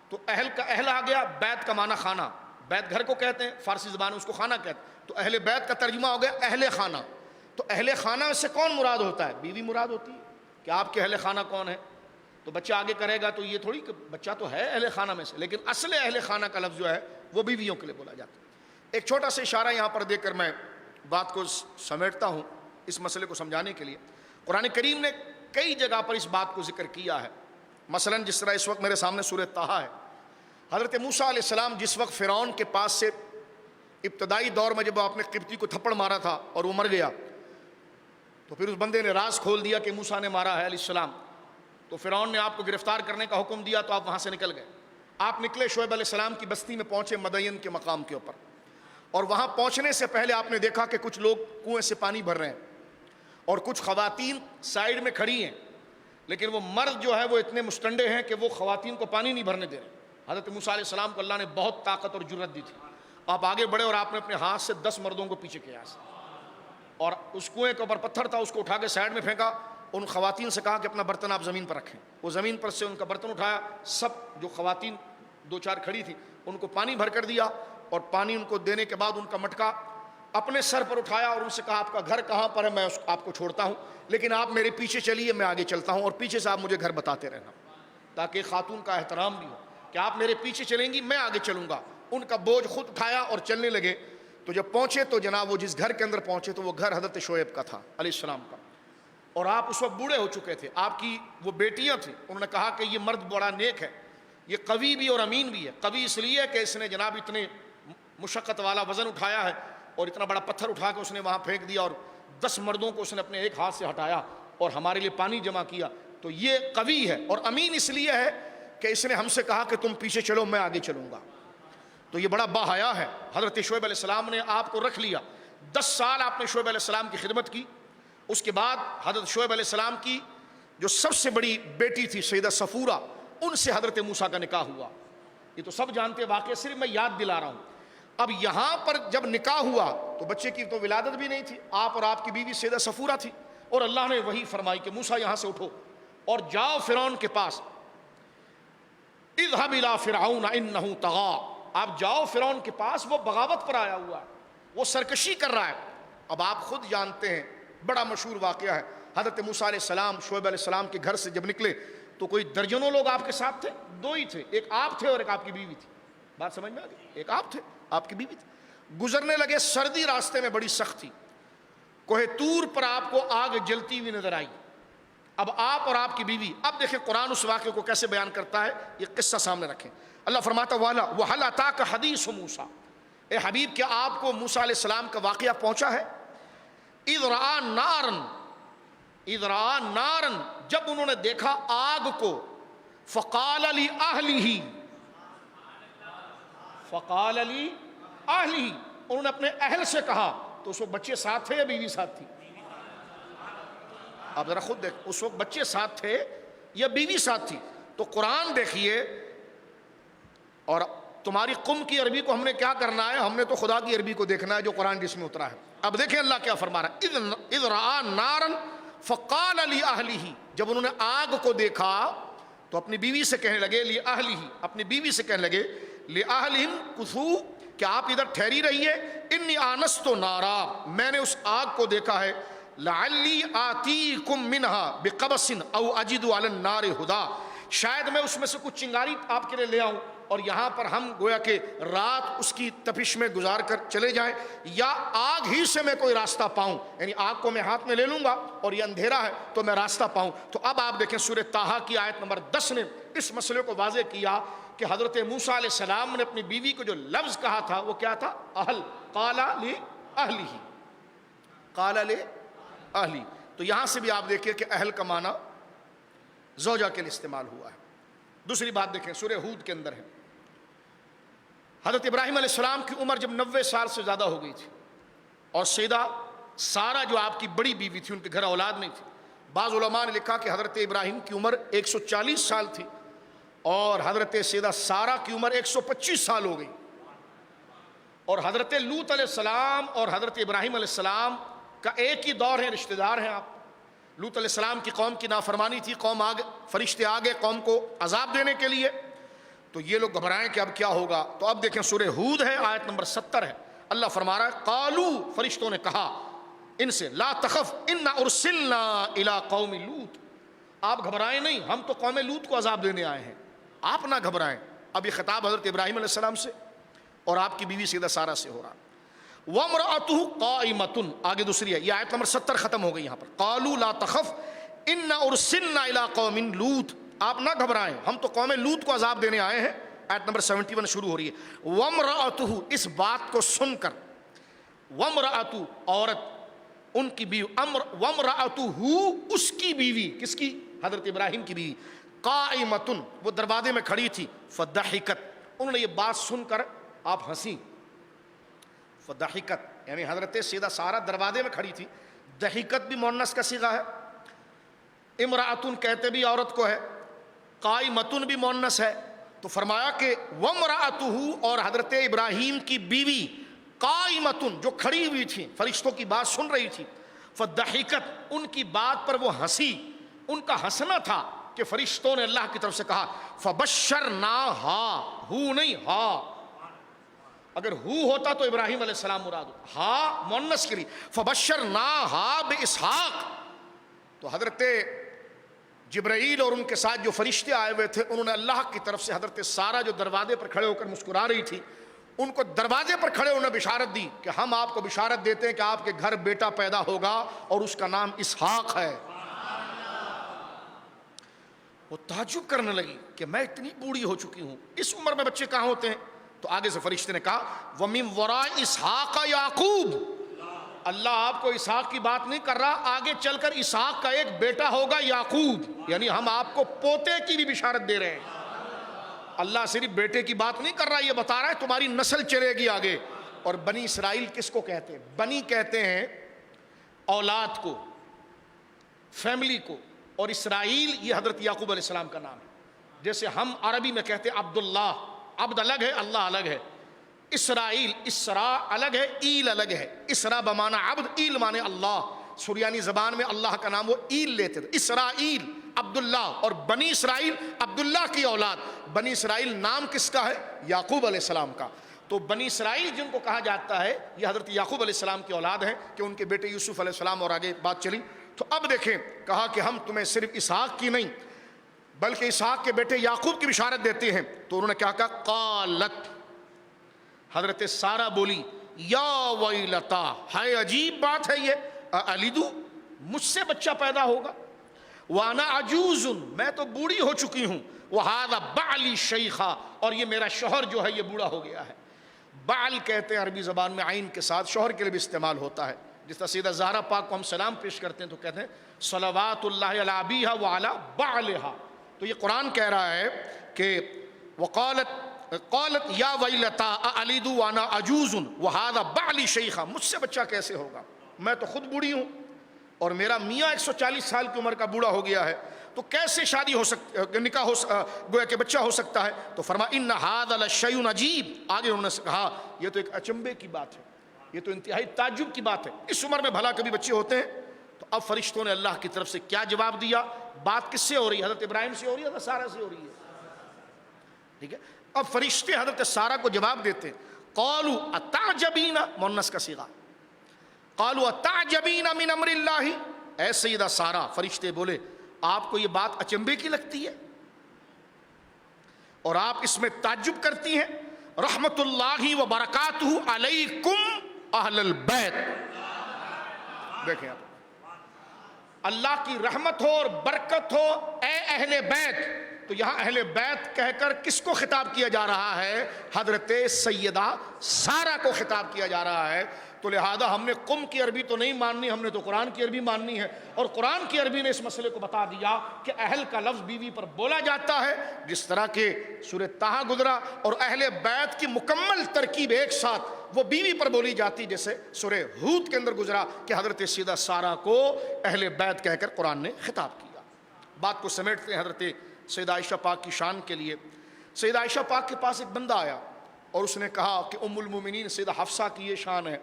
تو اہل کا اہل آ گیا، بیت کا معنی خانہ، بیت گھر کو کہتے ہیں، فارسی زبان میں اس کو خانہ کہتے ہیں، تو اہل بیت کا ترجمہ ہو گیا اہل خانہ۔ تو اہل خانہ سے کون مراد ہوتا ہے؟ بیوی مراد ہوتی ہے کہ آپ کے اہل خانہ کون ہے؟ تو بچہ آگے کرے گا تو یہ تھوڑی کہ بچہ تو ہے اہل خانہ میں سے، لیکن اصل اہل خانہ کا لفظ جو ہے وہ بیویوں کے لیے بولا جاتا ہے۔ ایک چھوٹا سا اشارہ یہاں پر دے کر میں بات کو سمیٹتا ہوں اس مسئلے کو سمجھانے کے لیے۔ قرآن کریم نے کئی جگہ پر اس بات کو ذکر کیا ہے، مثلا جس طرح اس وقت میرے سامنے سورہ طٰہٰ ہے، حضرت موسیٰ علیہ السلام جس وقت فرعون کے پاس سے ابتدائی دور میں جب آپ نے قبطی کو تھپڑ مارا تھا اور وہ مر گیا، تو پھر اس بندے نے راز کھول دیا کہ موسیٰ نے مارا ہے علیہ السلام، تو فرعون نے آپ کو گرفتار کرنے کا حکم دیا تو آپ وہاں سے نکل گئے۔ آپ نکلے، شعیب علیہ السلام کی بستی میں پہنچے، مدین کے مقام کے اوپر، اور وہاں پہنچنے سے پہلے آپ نے دیکھا کہ کچھ لوگ کنویں سے پانی بھر رہے ہیں اور کچھ خواتین سائیڈ میں کھڑی ہیں، لیکن وہ مرد جو ہے وہ اتنے مستنڈے ہیں کہ وہ خواتین کو پانی نہیں بھرنے دے رہے۔ حضرت موسیٰ علیہ السلام کو اللہ نے بہت طاقت اور جرأت دی تھی، آپ آگے بڑھے اور آپ نے اپنے ہاتھ سے 10 مردوں کو پیچھے کیا اور اس کنویں کے اوپر پتھر تھا اس کو اٹھا کے سائیڈ میں پھینکا، ان خواتین سے کہا کہ اپنا برتن آپ زمین پر رکھیں، وہ زمین پر سے ان کا برتن اٹھایا، سب جو خواتین 2-4 کھڑی تھی ان کو پانی بھر کر دیا، اور پانی ان کو دینے کے بعد ان کا مٹکا اپنے سر پر اٹھایا اور ان سے کہا آپ کا گھر کہاں پر ہے، میں آپ کو چھوڑتا ہوں لیکن آپ میرے پیچھے چلیے، میں آگے چلتا ہوں اور پیچھے سے آپ مجھے گھر بتاتے رہنا، تاکہ خاتون کا احترام بھی ہو کہ آپ میرے پیچھے چلیں گی، میں آگے چلوں گا۔ ان کا بوجھ خود اٹھایا اور چلنے لگے، تو جب پہنچے تو جناب وہ جس گھر کے اندر پہنچے تو وہ گھر حضرت شعیب کا تھا علیہ السلام کا، اور آپ اس وقت بوڑھے ہو چکے تھے، آپ کی وہ بیٹیاں تھیں، انہوں نے کہا کہ یہ مرد بڑا نیک ہے، یہ قوی بھی اور امین بھی ہے۔ قوی اس لیے کہ اس نے جناب اتنے مشقت والا وزن اٹھایا ہے اور اتنا بڑا پتھر اٹھا کے اس نے وہاں پھینک دیا اور 10 مردوں کو اس نے اپنے ایک ہاتھ سے ہٹایا اور ہمارے لیے پانی جمع کیا، تو یہ قوی ہے، اور امین اس لیے ہے کہ اس نے ہم سے کہا کہ تم پیچھے چلو، میں آگے چلوں گا، تو یہ بڑا باحیا ہے۔ حضرت شعیب علیہ السلام نے آپ کو رکھ لیا، 10 سال آپ نے شعیب علیہ السلام کی خدمت کی۔ اس کے بعد حضرت شعیب علیہ السلام کی جو سب سے بڑی بیٹی تھی سیدہ صفورہ، ان سے حضرت موسیٰ کا نکاح ہوا، یہ تو سب جانتے واقعہ، صرف میں یاد دلا رہا ہوں۔ اب یہاں پر جب نکاح ہوا تو بچے کی تو ولادت بھی نہیں تھی، آپ اور آپ کی بیوی سیدہ صفورہ تھی، اور اللہ نے وہی فرمائی کہ موسیٰ یہاں سے اٹھو اور جاؤ فرعون کے پاس، اذهب الى فرعون انه طغى، آپ جاؤ فرعون کے پاس، وہ بغاوت پر آیا ہوا ہے، وہ سرکشی کر رہا ہے۔ اب آپ خود جانتے ہیں، بڑا مشہور واقعہ ہے، حضرت موسیٰ علیہ السلام شعیب علیہ السلام کے گھر سے جب نکلے تو کوئی درجنوں لوگ آپ کے ساتھ تھے، 2 ہی تھے، ایک آپ تھے اور ایک آپ کی بیوی تھی، بات سمجھ میں آ گئی، ایک آپ تھے آپ کی بیوی تھی۔ گزرنے لگے، سردی راستے میں بڑی سخت تھی، کوہ طور پر آپ کو آگ جلتی ہوئی نظر آئی، اب آپ اور آپ کی بیوی، اب دیکھیں قرآن اس واقعے کو کیسے بیان کرتا ہے، یہ قصہ سامنے رکھیں۔ اللہ فرماتا وَهَلْ أَتَاكَ حَدِيثُ مُوسَىٰ، اے حبیب کیا آپ کو موسیٰ علیہ السلام کا واقعہ پہنچا ہے؟ اِذْ رَأَىٰ نَارًا، جب انہوں نے دیکھا آگ کو، فَقَالَ لِأَهْلِهِ، انہوں نے اپنے اہل سے کہا، تو اس وقت بچے ساتھ تھے یا بیوی ساتھ تھی؟ آپ ذرا خود دیکھ، اس وقت بچے ساتھ تھے یا بیوی ساتھ تھی؟ تو قرآن دیکھیے، اور تمہاری قوم کی عربی کو ہم نے کیا کرنا ہے، ہم نے تو خدا کی عربی کو دیکھنا ہے جو قرآن جس میں اترا ہے۔ اب دیکھیں اللہ کیا فرما رہا ہے، اذ رآ نارا فقال لأہلہ، جب انہوں نے آگ کو دیکھا تو اپنی بیوی سے کہنے لگے، لأہلہ، اپنی بیوی سے کہنے لگے، لأہلہم کثوا، کہ آپ ادھر ٹھہری رہیے، انی آنست نارا، میں نے اس آگ کو دیکھا ہے، لعلی آتیکم منہا بقبس او اجد علی النار ہدا، شاید میں اس میں سے کچھ چنگاری آپ کے لیے لے آؤں اور یہاں پر ہم گویا کہ رات اس کی تپش میں گزار کر چلے جائیں، یا آگ ہی سے میں کوئی راستہ پاؤں، یعنی آگ کو میں ہاتھ میں لے لوں گا اور یہ اندھیرا ہے تو میں راستہ پاؤں۔ تو اب آپ دیکھیں سورہ طٰہٰ کی آیت نمبر 10 نے اس مسئلے کو واضح کیا کہ حضرت موسیٰ علیہ السلام نے اپنی بیوی کو جو لفظ کہا تھا وہ کیا تھا، اہل، قال لأہلہ، قال لأہلہ۔ تو یہاں سے بھی آپ دیکھیں کہ اہل کا معنی زوجہ کے لیے استعمال ہوا ہے۔ دوسری بات دیکھیں سورہ ہود کے اندر ہے، حضرت ابراہیم علیہ السلام کی عمر جب 90 سال سے زیادہ ہو گئی تھی، اور سیدہ سارہ جو آپ کی بڑی بیوی تھی ان کے گھر اولاد نہیں تھی، بعض علماء نے لکھا کہ حضرت ابراہیم کی عمر 140 سال تھی اور حضرت سیدہ سارہ کی عمر 125 سال ہو گئی، اور حضرت لوط علیہ السلام اور حضرت ابراہیم علیہ السلام کا ایک ہی دور ہے، رشتہ دار ہیں آپ۔ لوط علیہ السلام کی قوم کی نافرمانی تھی، قوم فرشتے آگے قوم کو عذاب دینے کے لیے، تو یہ لوگ گھبرائیں کہ اب کیا ہوگا۔ تو اب دیکھیں سورہ ہود ہے، آیت نمبر 70 ہے، اللہ فرما رہا ہے، قالو، فرشتوں نے کہا ان سے، لا تخف انا ارسلنا الی قوم لوط، آپ گھبرائیں نہیں، ہم تو قوم لوط کو عذاب دینے آئے ہیں، آپ نہ گھبرائیں۔ اب یہ خطاب حضرت ابراہیم علیہ السلام سے اور آپ کی بیوی سیدہ سارہ سے ہو رہا۔ وَامْرَأَتُهُ قَائِمَةٌ، آگے دوسری ہے، یہ آیت نمبر 70 ختم ہو گئی یہاں پر۔ قَالُوا لَا تَخَفْ إِنَّا أُرْسِلْنَا إِلَىٰ قَوْمٍ لُوط، آپ نہ گھبرائیں، ہم تو قوم لوط کو عذاب دینے آئے ہیں۔ آیت نمبر 71 شروع ہو رہی ہے۔ وَامْرَأَتُهُ، اس بات کو سن کر، وَامْرَأَتُهُ عورت، ان کی بیوی، وَامْرَأَتُهُ اس کی بیوی، کس کی؟ حضرت ابراہیم کی بیوی، قائمتن، وہ دروازے میں کھڑی تھی، فضحکت، انہوں نے یہ بات سن کر آپ ہنسی، فضحکت یعنی حضرت سیدہ سارہ دروازے میں کھڑی تھی۔ ضحکت بھی مؤنث کا صیغہ ہے، امرأتن کہتے بھی عورت کو ہے، قائمتن بھی مؤنث ہے، تو فرمایا کہ وامرأتہ، اور حضرت ابراہیم کی بیوی، قائمتن جو کھڑی ہوئی تھی، فرشتوں کی بات سن رہی تھی، فضحکت ان کی بات پر وہ ہنسی، ان کا ہنسنا تھا کہ فرشتوں نے اللہ کی طرف سے کہا فبشرناہا، ہو نہیں ہا، اگر ہو ہوتا تو ابراہیم علیہ السلام مراد ہو، ہا مؤنث کے لیے، فبشرناہا باسحاق، تو حضرت جبرائیل اور ان کے ساتھ جو فرشتے آئے ہوئے تھے، انہوں نے اللہ کی طرف سے حضرت سارہ جو دروازے پر کھڑے ہو کر مسکرا رہی تھی، ان کو دروازے پر کھڑے انہوں نے بشارت دی کہ ہم آپ کو بشارت دیتے ہیں کہ آپ کے گھر بیٹا پیدا ہوگا اور اس کا نام اسحاق ہے۔ وہ تعجب کرنے لگی کہ میں اتنی بوڑھی ہو چکی ہوں، اس عمر میں بچے کہاں ہوتے ہیں؟ تو آگے سے فرشتے نے کہا وَمِن وَرَاءِ اسحاقَ یعقوب، اللہ آپ کو اسحاق کی بات نہیں کر رہا، آگے چل کر اسحاق کا ایک بیٹا ہوگا یعقوب، یعنی ہم آپ کو پوتے کی بھی بشارت دے رہے ہیں۔ اللہ صرف بیٹے کی بات نہیں کر رہا، یہ بتا رہا ہے تمہاری نسل چلے گی آگے۔ اور بنی اسرائیل کس کو کہتے ہیں؟ بنی کہتے ہیں اولاد کو، فیملی کو، اور اسرائیل یہ حضرت یعقوب علیہ السلام کا نام ہے۔ جیسے ہم عربی میں کہتے ہیں عبداللہ، عبد الگ ہے، اللہ الگ ہے۔ اسرائیل، اسرا الگ ہے، ایل الگ ہے۔ اسرا بمانا عبد، ایل مانے اللہ، سریانی زبان میں اللہ کا نام وہ ایل لیتے تھے، اسرائیل عبداللہ، اور بنی اسرائیل عبداللہ کی اولاد۔ بنی اسرائیل نام کس کا ہے؟ یعقوب علیہ السلام کا۔ تو بنی اسرائیل جن کو کہا جاتا ہے یہ حضرت یعقوب علیہ السلام کی اولاد ہیں کہ ان کے بیٹے یوسف علیہ السلام، اور آگے بات چلی۔ تو اب دیکھیں، کہا کہ ہم تمہیں صرف اسحاق کی نہیں بلکہ اسحاق کے بیٹے یعقوب کی بشارت دیتے ہیں۔ تو انہوں نے کیا کہا؟ قالت، حضرت سارہ بولی یا ویلتا، ہے عجیب بات ہے یہ، الیدو، مجھ سے بچہ پیدا ہوگا، وانا عجوز، میں تو بوڑھی ہو چکی ہوں، وہذا بعلی شیخا، اور یہ میرا شوہر جو ہے یہ بوڑھا ہو گیا ہے۔ بعل کہتے ہیں عربی زبان میں عین کے ساتھ، شوہر کے لیے بھی استعمال ہوتا ہے۔ جس طرح سیدہ زہرا پاک کو ہم سلام پیش کرتے ہیں تو کہتے ہیں صلوات اللہ علی ابیہا وعلی بعلہا، تو یہ قرآن کہہ رہا ہے کہ قالت یا ویلتا الید وانا عجوز وہذا بعلی شیخا، مجھ سے بچہ کیسے ہوگا، میں تو خود بوڑھی ہوں اور میرا میاں 140 سال کی عمر کا بوڑھا ہو گیا ہے، تو کیسے شادی ہو سکتی، نکاح ہو، گویا کہ بچہ ہو سکتا ہے؟ تو فرمایا ان ھذا لشیء عجیب، آگے انہوں نے کہا یہ تو ایک اچنبے کی بات ہے، یہ تو انتہائی تعجب کی بات ہے، اس عمر میں بھلا کبھی بچے ہوتے ہیں؟ تو اب فرشتوں نے اللہ کی طرف سے کیا جواب دیا؟ بات کس سے ہو رہی ہے؟ حضرت ابراہیم سے ہو رہی ہے، حضرت سارہ سے ہو رہی ہے، ٹھیک ہے؟ اب فرشتے حضرت سارہ کو جواب دیتے ہیں، قالوا اتعجبین، مؤنث کا صیغہ، قالوا اتعجبین من امر اللہ، اے سیدہ سارہ، فرشتے بولے آپ کو یہ بات اچنبے کی لگتی ہے اور آپ اس میں تعجب کرتی ہیں؟ رحمت اللہ و برکاتہ علیکم اہل البیت، دیکھیں آپ، اللہ کی رحمت ہو اور برکت ہو اے اہل بیت، تو یہاں اہل بیت کہہ کر کس کو خطاب کیا جا رہا ہے؟ حضرت سیدہ سارہ کو خطاب کیا جا رہا ہے۔ تو لہذا ہم نے قم کی عربی تو نہیں ماننی، ہم نے تو قرآن کی عربی ماننی ہے، اور قرآن کی عربی نے اس مسئلے کو بتا دیا کہ اہل کا لفظ بیوی پر بولا جاتا ہے، جس طرح کہ سورہ طٰہٰ گزرا اور اہل بیت کی مکمل ترکیب ایک ساتھ وہ بیوی پر بولی جاتی، جیسے سورہ ہود کے اندر گزرا کہ حضرت سیدہ سارہ کو اہل بیت کہہ کر قرآن نے خطاب کیا۔ بات کو سمیٹتے ہیں حضرت سیدہ عائشہ پاک کی شان کے لیے۔ سیدہ عائشہ پاک کے پاس ایک بندہ آیا اور اس نے کہا کہ ام المومنین سیدہ حفصہ کی یہ شان ہے،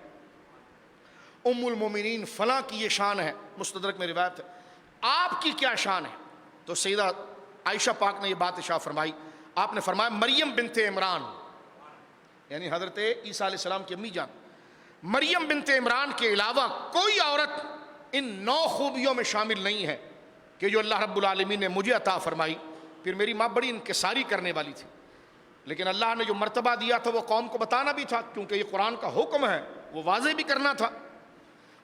ام المومنین فلاں کی یہ شان ہے، مستدرک میں روایت ہے، آپ کی کیا شان ہے؟ تو سیدہ عائشہ پاک نے یہ بات ارشاد فرمائی، آپ نے فرمایا مریم بنت عمران، یعنی حضرت عیسیٰ علیہ السلام کی امی جان، مریم بنت عمران کے علاوہ کوئی عورت ان 9 خوبیوں میں شامل نہیں ہے کہ جو اللہ رب العالمین نے مجھے عطا فرمائی. پھر میری ماں بڑی انکساری کرنے والی تھی، لیکن اللہ نے جو مرتبہ دیا تھا وہ قوم کو بتانا بھی تھا، کیونکہ یہ قرآن کا حکم ہے، وہ واضح بھی کرنا تھا.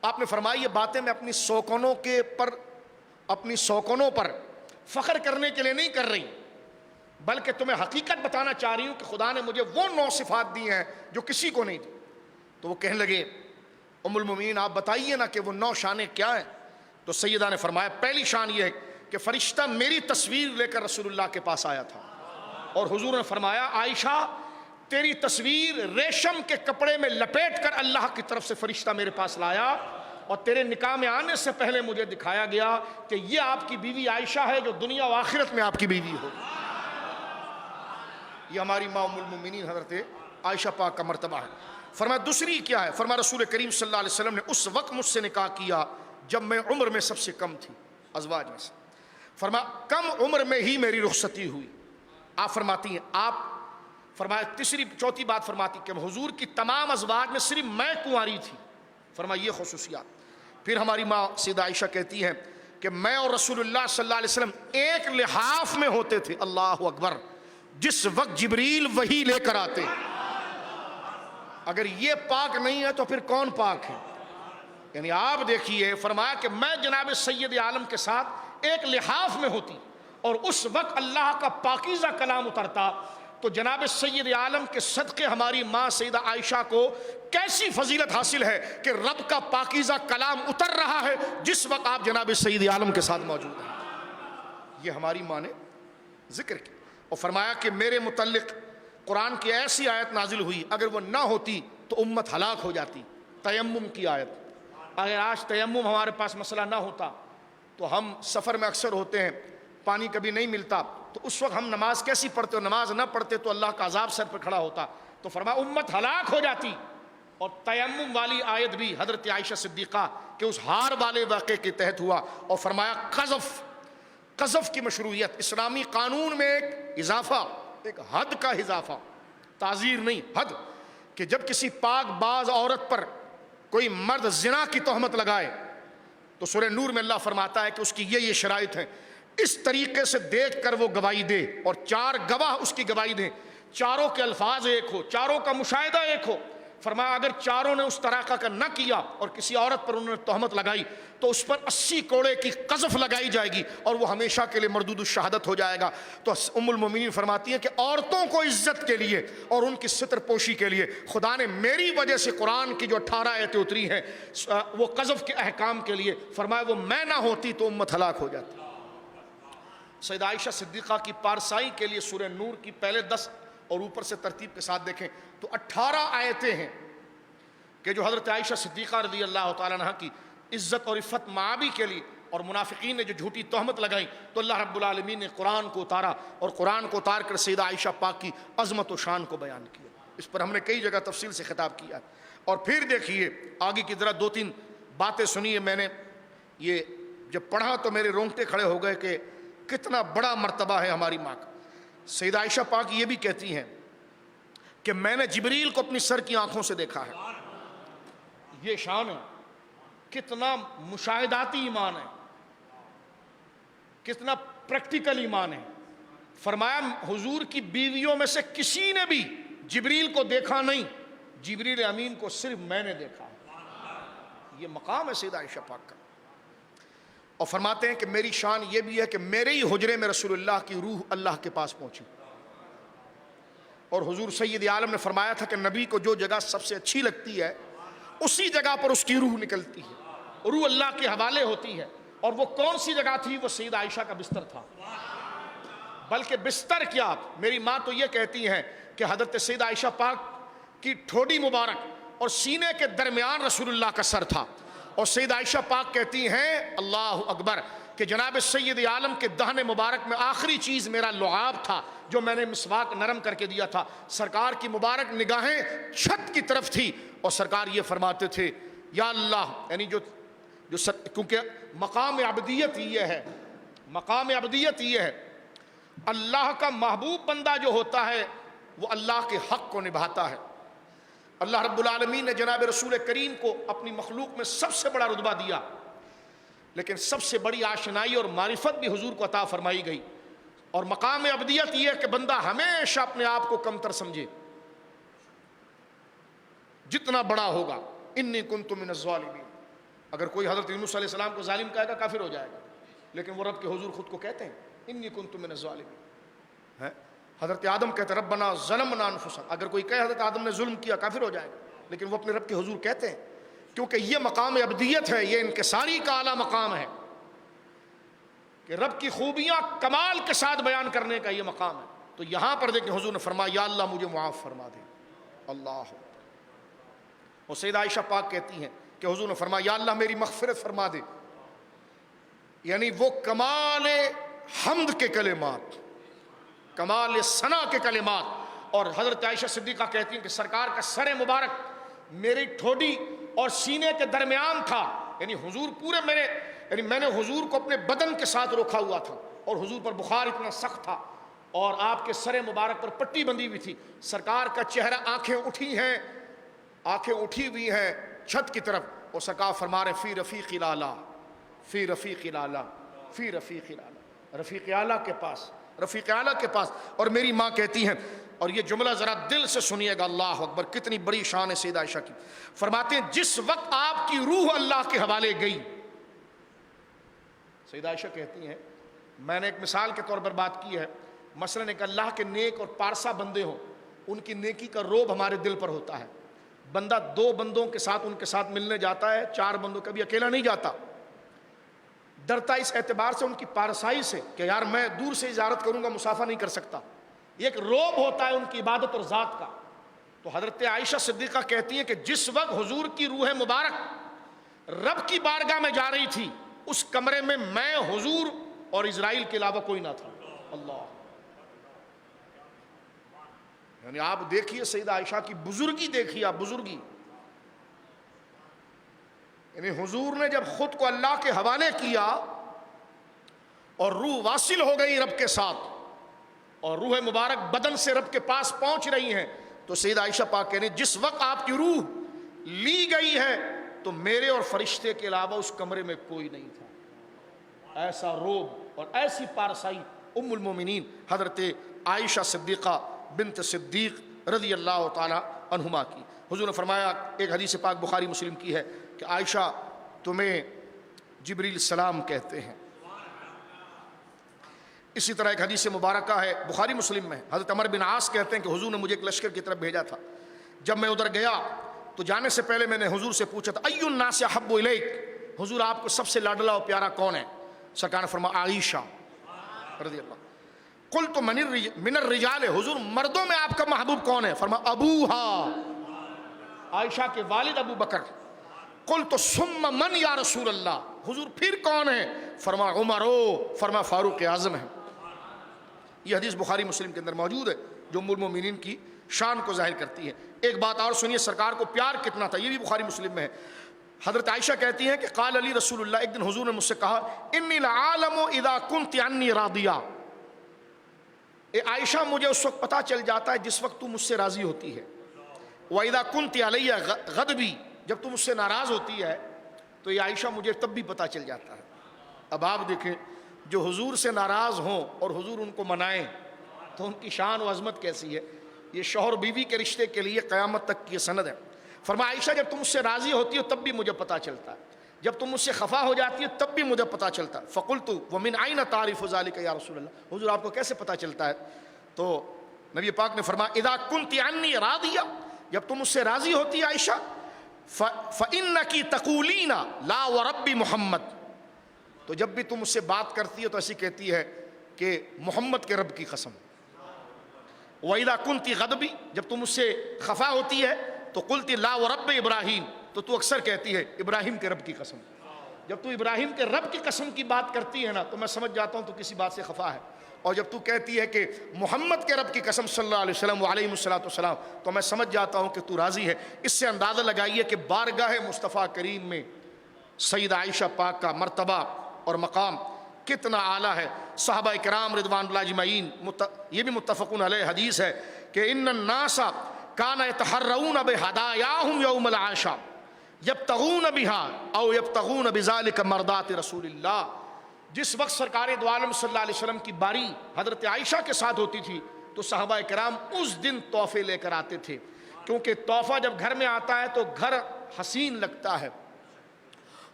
آپ نے فرمایا یہ باتیں میں اپنی سوکنوں پر فخر کرنے کے لیے نہیں کر رہی، بلکہ تمہیں حقیقت بتانا چاہ رہی ہوں کہ خدا نے مجھے وہ 9 صفات دی ہیں جو کسی کو نہیں دی. تو وہ کہنے لگے ام المومنین آپ بتائیے نا کہ وہ 9 شانیں کیا ہیں. تو سیدہ نے فرمایا پہلی شان یہ ہے کہ فرشتہ میری تصویر لے کر رسول اللہ کے پاس آیا تھا، اور حضور نے فرمایا عائشہ تیری تصویر ریشم کے کپڑے میں لپیٹ کر اللہ کی طرف سے فرشتہ میرے پاس لایا، اور تیرے نکاح میں آنے سے پہلے مجھے دکھایا گیا کہ یہ آپ کی بیوی عائشہ ہے جو دنیا و آخرت میں آپ کی بیوی ہو. یہ ہماری ماں ام المومنین حضرت عائشہ پاک کا مرتبہ ہے. فرمایا دوسری کیا ہے؟ فرمایا رسول کریم صلی اللہ علیہ وسلم نے اس وقت مجھ سے نکاح کیا جب میں عمر میں سب سے کم تھی ازواج میں سے. فرمایا کم عمر میں ہی میری رخصتی ہوئی. آپ فرماتی ہیں فرمایا تیسری چوتھی بات فرماتی کہ حضور کی تمام ازواج میں صرف میں کنواری تھی. فرمایا یہ خصوصیات. پھر ہماری ماں سیدہ عائشہ کہتی ہیں کہ میں اور رسول اللہ صلی اللہ علیہ وسلم ایک لحاف میں ہوتے تھے. اللہ اکبر. جس وقت جبریل وحی لے کر آتے. اگر یہ پاک نہیں ہے تو پھر کون پاک ہے؟ یعنی آپ دیکھیے فرمایا کہ میں جناب سید عالم کے ساتھ ایک لحاف میں ہوتی، اور اس وقت اللہ کا پاکیزہ کلام اترتا. تو جناب سید عالم کے صدقے ہماری ماں سیدہ عائشہ کو کیسی فضیلت حاصل ہے کہ رب کا پاکیزہ کلام اتر رہا ہے جس وقت آپ جناب سید عالم کے ساتھ موجود ہیں. یہ ہماری ماں نے ذکر کیا اور فرمایا کہ میرے متعلق قرآن کی ایسی آیت نازل ہوئی اگر وہ نہ ہوتی تو امت ہلاک ہو جاتی. تیمم کی آیت. اگر آج تیمم ہمارے پاس مسئلہ نہ ہوتا تو ہم سفر میں اکثر ہوتے ہیں، پانی کبھی نہیں ملتا، تو اس وقت ہم نماز کیسی پڑھتے، اور نماز نہ پڑھتے تو اللہ کا عذاب سر پر کھڑا ہوتا. تو فرمایا امت ہلاک ہو جاتی. اور تیمم والی آیت بھی حضرت عائشہ صدیقہ کے اس ہار والے واقعے کے تحت ہوا. اور فرمایا قذف کی مشروعیت اسلامی قانون میں ایک اضافہ، ایک حد کا اضافہ، تعزیر نہیں حد، کہ جب کسی پاک باز عورت پر کوئی مرد زنا کی تہمت لگائے تو سورہ نور میں اللہ فرماتا ہے کہ اس کی یہ شرائط ہیں، اس طریقے سے دیکھ کر وہ گواہی دے اور 4 گواہ اس کی گواہی دیں، چاروں کے الفاظ ایک ہو، چاروں کا مشاہدہ ایک ہو. فرمایا اگر چاروں نے اس طرح کا نہ کیا اور کسی عورت پر انہوں نے تہمت لگائی تو اس پر 80 کوڑے کی قذف لگائی جائے گی اور وہ ہمیشہ کے لیے مردود الشہادت ہو جائے گا. تو ام المومنین فرماتی ہیں کہ عورتوں کو عزت کے لیے اور ان کی ستر پوشی کے لیے خدا نے میری وجہ سے قرآن کی جو 18 آیتیں اتری ہیں وہ قذف کے احکام کے لیے، فرمایا وہ میں نہ ہوتی تو امت ہلاک ہو جاتی. سیدہ عائشہ صدیقہ کی پارسائی کے لیے سورہ نور کی پہلے 10 اور اوپر سے ترتیب کے ساتھ دیکھیں تو 18 آیتیں ہیں کہ جو حضرت عائشہ صدیقہ رضی اللہ تعالیٰ عنہ کی عزت اور عفت معابی کے لیے، اور منافقین نے جو جھوٹی تہمت لگائی تو اللہ رب العالمین نے قرآن کو اتارا، اور قرآن کو اتار کر سیدہ عائشہ پاک کی عظمت و شان کو بیان کیا. اس پر ہم نے کئی جگہ تفصیل سے خطاب کیا. اور پھر دیکھیے آگے کی ذرا 2-3 باتیں سنیے. میں نے یہ جب پڑھا تو میرے رونگٹے کھڑے ہو گئے کہ کتنا بڑا مرتبہ ہے ہماری ماں کا. سیدہ عائشہ پاک یہ بھی کہتی ہیں کہ میں نے جبریل کو اپنی سر کی آنکھوں سے دیکھا ہے. یہ شان ہے. کتنا مشاہداتی ایمان ہے، کتنا پریکٹیکل ایمان ہے. فرمایا حضور کی بیویوں میں سے کسی نے بھی جبریل کو دیکھا نہیں، جبریل امین کو صرف میں نے دیکھا. یہ مقام ہے سیدہ عائشہ پاک کا. اور فرماتے ہیں کہ میری شان یہ بھی ہے کہ میرے ہی حجرے میں رسول اللہ کی روح اللہ کے پاس پہنچی. اور حضور سید عالم نے فرمایا تھا کہ نبی کو جو جگہ سب سے اچھی لگتی ہے اسی جگہ پر اس کی روح نکلتی ہے، روح اللہ کے حوالے ہوتی ہے. اور وہ کون سی جگہ تھی؟ وہ سیدہ عائشہ کا بستر تھا. بلکہ بستر کیا، میری ماں تو یہ کہتی ہیں کہ حضرت سیدہ عائشہ پاک کی ٹھوڈی مبارک اور سینے کے درمیان رسول اللہ کا سر تھا. اور سیدہ عائشہ پاک کہتی ہیں اللہ اکبر کہ جناب سید عالم کے دہن مبارک میں آخری چیز میرا لعاب تھا جو میں نے مسواک نرم کر کے دیا تھا. سرکار کی مبارک نگاہیں چھت کی طرف تھی اور سرکار یہ فرماتے تھے یا اللہ، یعنی کیونکہ مقام عبدیت یہ ہے، مقام عبدیت یہ ہے، اللہ کا محبوب بندہ جو ہوتا ہے وہ اللہ کے حق کو نبھاتا ہے. اللہ رب العالمین نے جناب رسول کریم کو اپنی مخلوق میں سب سے بڑا رتبہ دیا. لیکن سب سے بڑی آشنائی اور معرفت بھی حضور کو عطا فرمائی گئی، اور مقام ابدیت یہ ہے کہ بندہ ہمیشہ اپنے آپ کو کمتر سمجھے، جتنا بڑا ہوگا۔ انی کنت من الظالمین، اگر کوئی حضرت یونس علیہ السلام کو ظالم کہے گا کافر ہو جائے گا، لیکن وہ رب کے حضور خود کو کہتے ہیں انی کنت من الظالمین۔ حضرت آدم کہتے ہیں ربنا ظلمنا انفسنا، اگر کوئی کہے حضرت آدم نے ظلم کیا کافر ہو جائے گا، لیکن وہ اپنے رب کے حضور کہتے ہیں، کیونکہ یہ مقام ابدیت ہے، یہ انکساری کا اعلیٰ مقام ہے کہ رب کی خوبیاں کمال کے ساتھ بیان کرنے کا یہ مقام ہے۔ تو یہاں پر دیکھیں حضور نے فرمایا یا اللہ مجھے معاف فرما دے، اللہ۔ اور سیدہ عائشہ پاک کہتی ہیں کہ حضور نے فرمایا یا اللہ میری مغفرت فرما دے، یعنی وہ کمال حمد کے کلمات، کمال ثنا کے کلمات۔ اور حضرت عائشہ صدیقہ کہتی ہیں کہ سرکار کا سر مبارک میری ٹھوڈی اور سینے کے درمیان تھا، یعنی حضور پورے میرے، یعنی میں نے حضور کو اپنے بدن کے ساتھ رکھا ہوا تھا، اور حضور پر بخار اتنا سخت تھا، اور آپ کے سر مبارک پر پٹی بندھی ہوئی تھی، سرکار کا چہرہ آنکھیں اٹھی ہیں، آنکھیں اٹھی ہوئی ہیں چھت کی طرف، اور سرکار فرما رہے فی رفیق الاعلیٰ، فی رفیق الاعلیٰ، فی رفیق الاعلیٰ، رفیق اعلیٰ کے پاس، رفیق اعلیٰ کے پاس۔ اور میری ماں کہتی ہیں، اور یہ جملہ ذرا دل سے سنیے گا، اللہ اکبر، کتنی بڑی شان ہے سیدہ عائشہ کی۔ فرماتے ہیں جس وقت آپ کی روح اللہ کے حوالے گئی، سیدہ عائشہ کہتی ہیں میں نے ایک مثال کے طور پر بات کی ہے، مثلاً ایک اللہ کے نیک اور پارسا بندے ہوں، ان کی نیکی کا روب ہمارے دل پر ہوتا ہے، بندہ دو بندوں کے ساتھ ان کے ساتھ ملنے جاتا ہے، چار بندوں کبھی اکیلا نہیں جاتا، ڈرتا اس اعتبار سے ان کی پارسائی سے کہ یار میں دور سے زیارت کروں گا مصافحہ نہیں کر سکتا، یہ ایک روب ہوتا ہے ان کی عبادت اور ذات کا۔ تو حضرت عائشہ صدیقہ کہتی ہیں کہ جس وقت حضور کی روح مبارک رب کی بارگاہ میں جا رہی تھی، اس کمرے میں میں، حضور اور اسرائیل کے علاوہ کوئی نہ تھا۔ اللہ، یعنی آپ دیکھیے سیدہ عائشہ کی بزرگی، دیکھیے آپ بزرگی، یعنی حضور نے جب خود کو اللہ کے حوالے کیا اور روح واصل ہو گئی رب کے ساتھ، اور روح مبارک بدن سے رب کے پاس پہنچ رہی ہیں، تو سیدہ عائشہ پاک کہنے جس وقت آپ کی روح لی گئی ہے تو میرے اور فرشتے کے علاوہ اس کمرے میں کوئی نہیں تھا۔ ایسا روب اور ایسی پارسائی ام المومنین حضرت عائشہ صدیقہ بنت صدیق رضی اللہ تعالی عنہما کی۔ حضور نے فرمایا، ایک حدیث پاک بخاری مسلم کی ہے کہ عائشہ تمہیں جبریل السلام کہتے ہیں۔ اسی طرح ایک حدیث مبارکہ ہے بخاری مسلم میں، حضرت عمر بن عاص کہتے ہیں کہ حضور نے مجھے ایک لشکر کی طرف بھیجا تھا، جب میں ادھر گیا تو جانے سے پہلے میں نے حضور سے پوچھا تھا ای الناس احب الیک، حضور آپ کو سب سے لاڈلا اور پیارا کون ہے؟ سرکار نے فرمایا عائشہ رضی اللہ۔ قلت من الرجال، حضور مردوں میں آپ کا محبوب کون ہے؟ فرمایا ابوہا، عائشہ کے والد ابو بکر۔ قلت ثم من یا رسول اللہ، حضور پھر کون ہے؟ فرمایا عمر، فرمایا فاروق اعظم ہے۔ یہ حدیث بخاری مسلم کے اندر موجود ہے جو ام المومنین کی شان کو ظاہر کرتی ہے۔ ایک بات اور سنیے، سرکار کو پیار کتنا تھا، یہ بھی بخاری مسلم میں ہے۔ حضرت عائشہ کہتی ہیں کہ قال علی رسول اللہ، ایک دن حضور نے مجھ سے کہا انی لعالم اذا كنت عنی راضیہ، اے عائشہ مجھے اس وقت پتہ چل جاتا ہے جس وقت تم مجھ سے راضی ہوتی ہے، واذا كنت علی غضبی، جب تم مجھ سے ناراض ہوتی ہے تو یہ عائشہ مجھے تب بھی پتہ چل جاتا ہے۔ اب آپ دیکھیں جو حضور سے ناراض ہوں اور حضور ان کو منائیں تو ان کی شان و عظمت کیسی ہے۔ یہ شوہر بیوی کے رشتے کے لیے قیامت تک کی سند ہے۔ فرمایا عائشہ جب تم مجھ سے راضی ہوتی ہو تب بھی مجھے پتہ چلتا ہے، جب تم مجھ سے خفا ہو جاتی ہے تب بھی مجھے پتہ چلتا ہے۔ فقلت ومن عین تعریف ذلک یا رسول اللہ، حضور آپ کو کیسے پتہ چلتا ہے؟ تو نبی پاک نے فرمایا اذا كنت عنی راضیہ، جب تم مجھ سے راضی ہوتی ہے عائشہ، فإنک تقولین لا ورب محمد، تو جب بھی تم مجھ سے بات کرتی ہے تو ایسی کہتی ہے کہ محمد کے رب کی قسم۔ وَإِذَا كُنْتِ غَضْبِ، جب تم مجھ سے خفا ہوتی ہے تو قُلْتِ لَا وَرَبِّ ابراہیم، تو اکثر کہتی ہے ابراہیم کے رب کی قسم۔ جب تو ابراہیم کے رب کی قسم کی بات کرتی ہے نا تو میں سمجھ جاتا ہوں تو کسی بات سے خفا ہے، اور جب تو کہتی ہے کہ محمد کے رب کی قسم صلی اللہ علیہ وسلم علیہ الصلوۃ تو میں سمجھ جاتا ہوں کہ تو راضی ہے۔ اس سے اندازہ لگائیے کہ بارگاہ مصطفیٰ کریم میں سیدہ عائشہ پاک کا مرتبہ اور مقام کتنا اعلیٰ ہے۔ صحابہ کرام رضوان اللہ اجمعین، یہ بھی متفقون علیہ حدیث ہے کہ ان الناس کان یتحرون بہدایاہم یوم العاشا، یبتغون بہا او یبتغون بذالک مرضات رسول اللہ. جس وقت سرکار دو عالم صلی اللہ علیہ وسلم کی باری حضرت عائشہ کے ساتھ ہوتی تھی تو صحابہ کرام اس دن تحفے لے کر آتے تھے، کیونکہ تحفہ جب گھر میں آتا ہے تو گھر حسین لگتا ہے،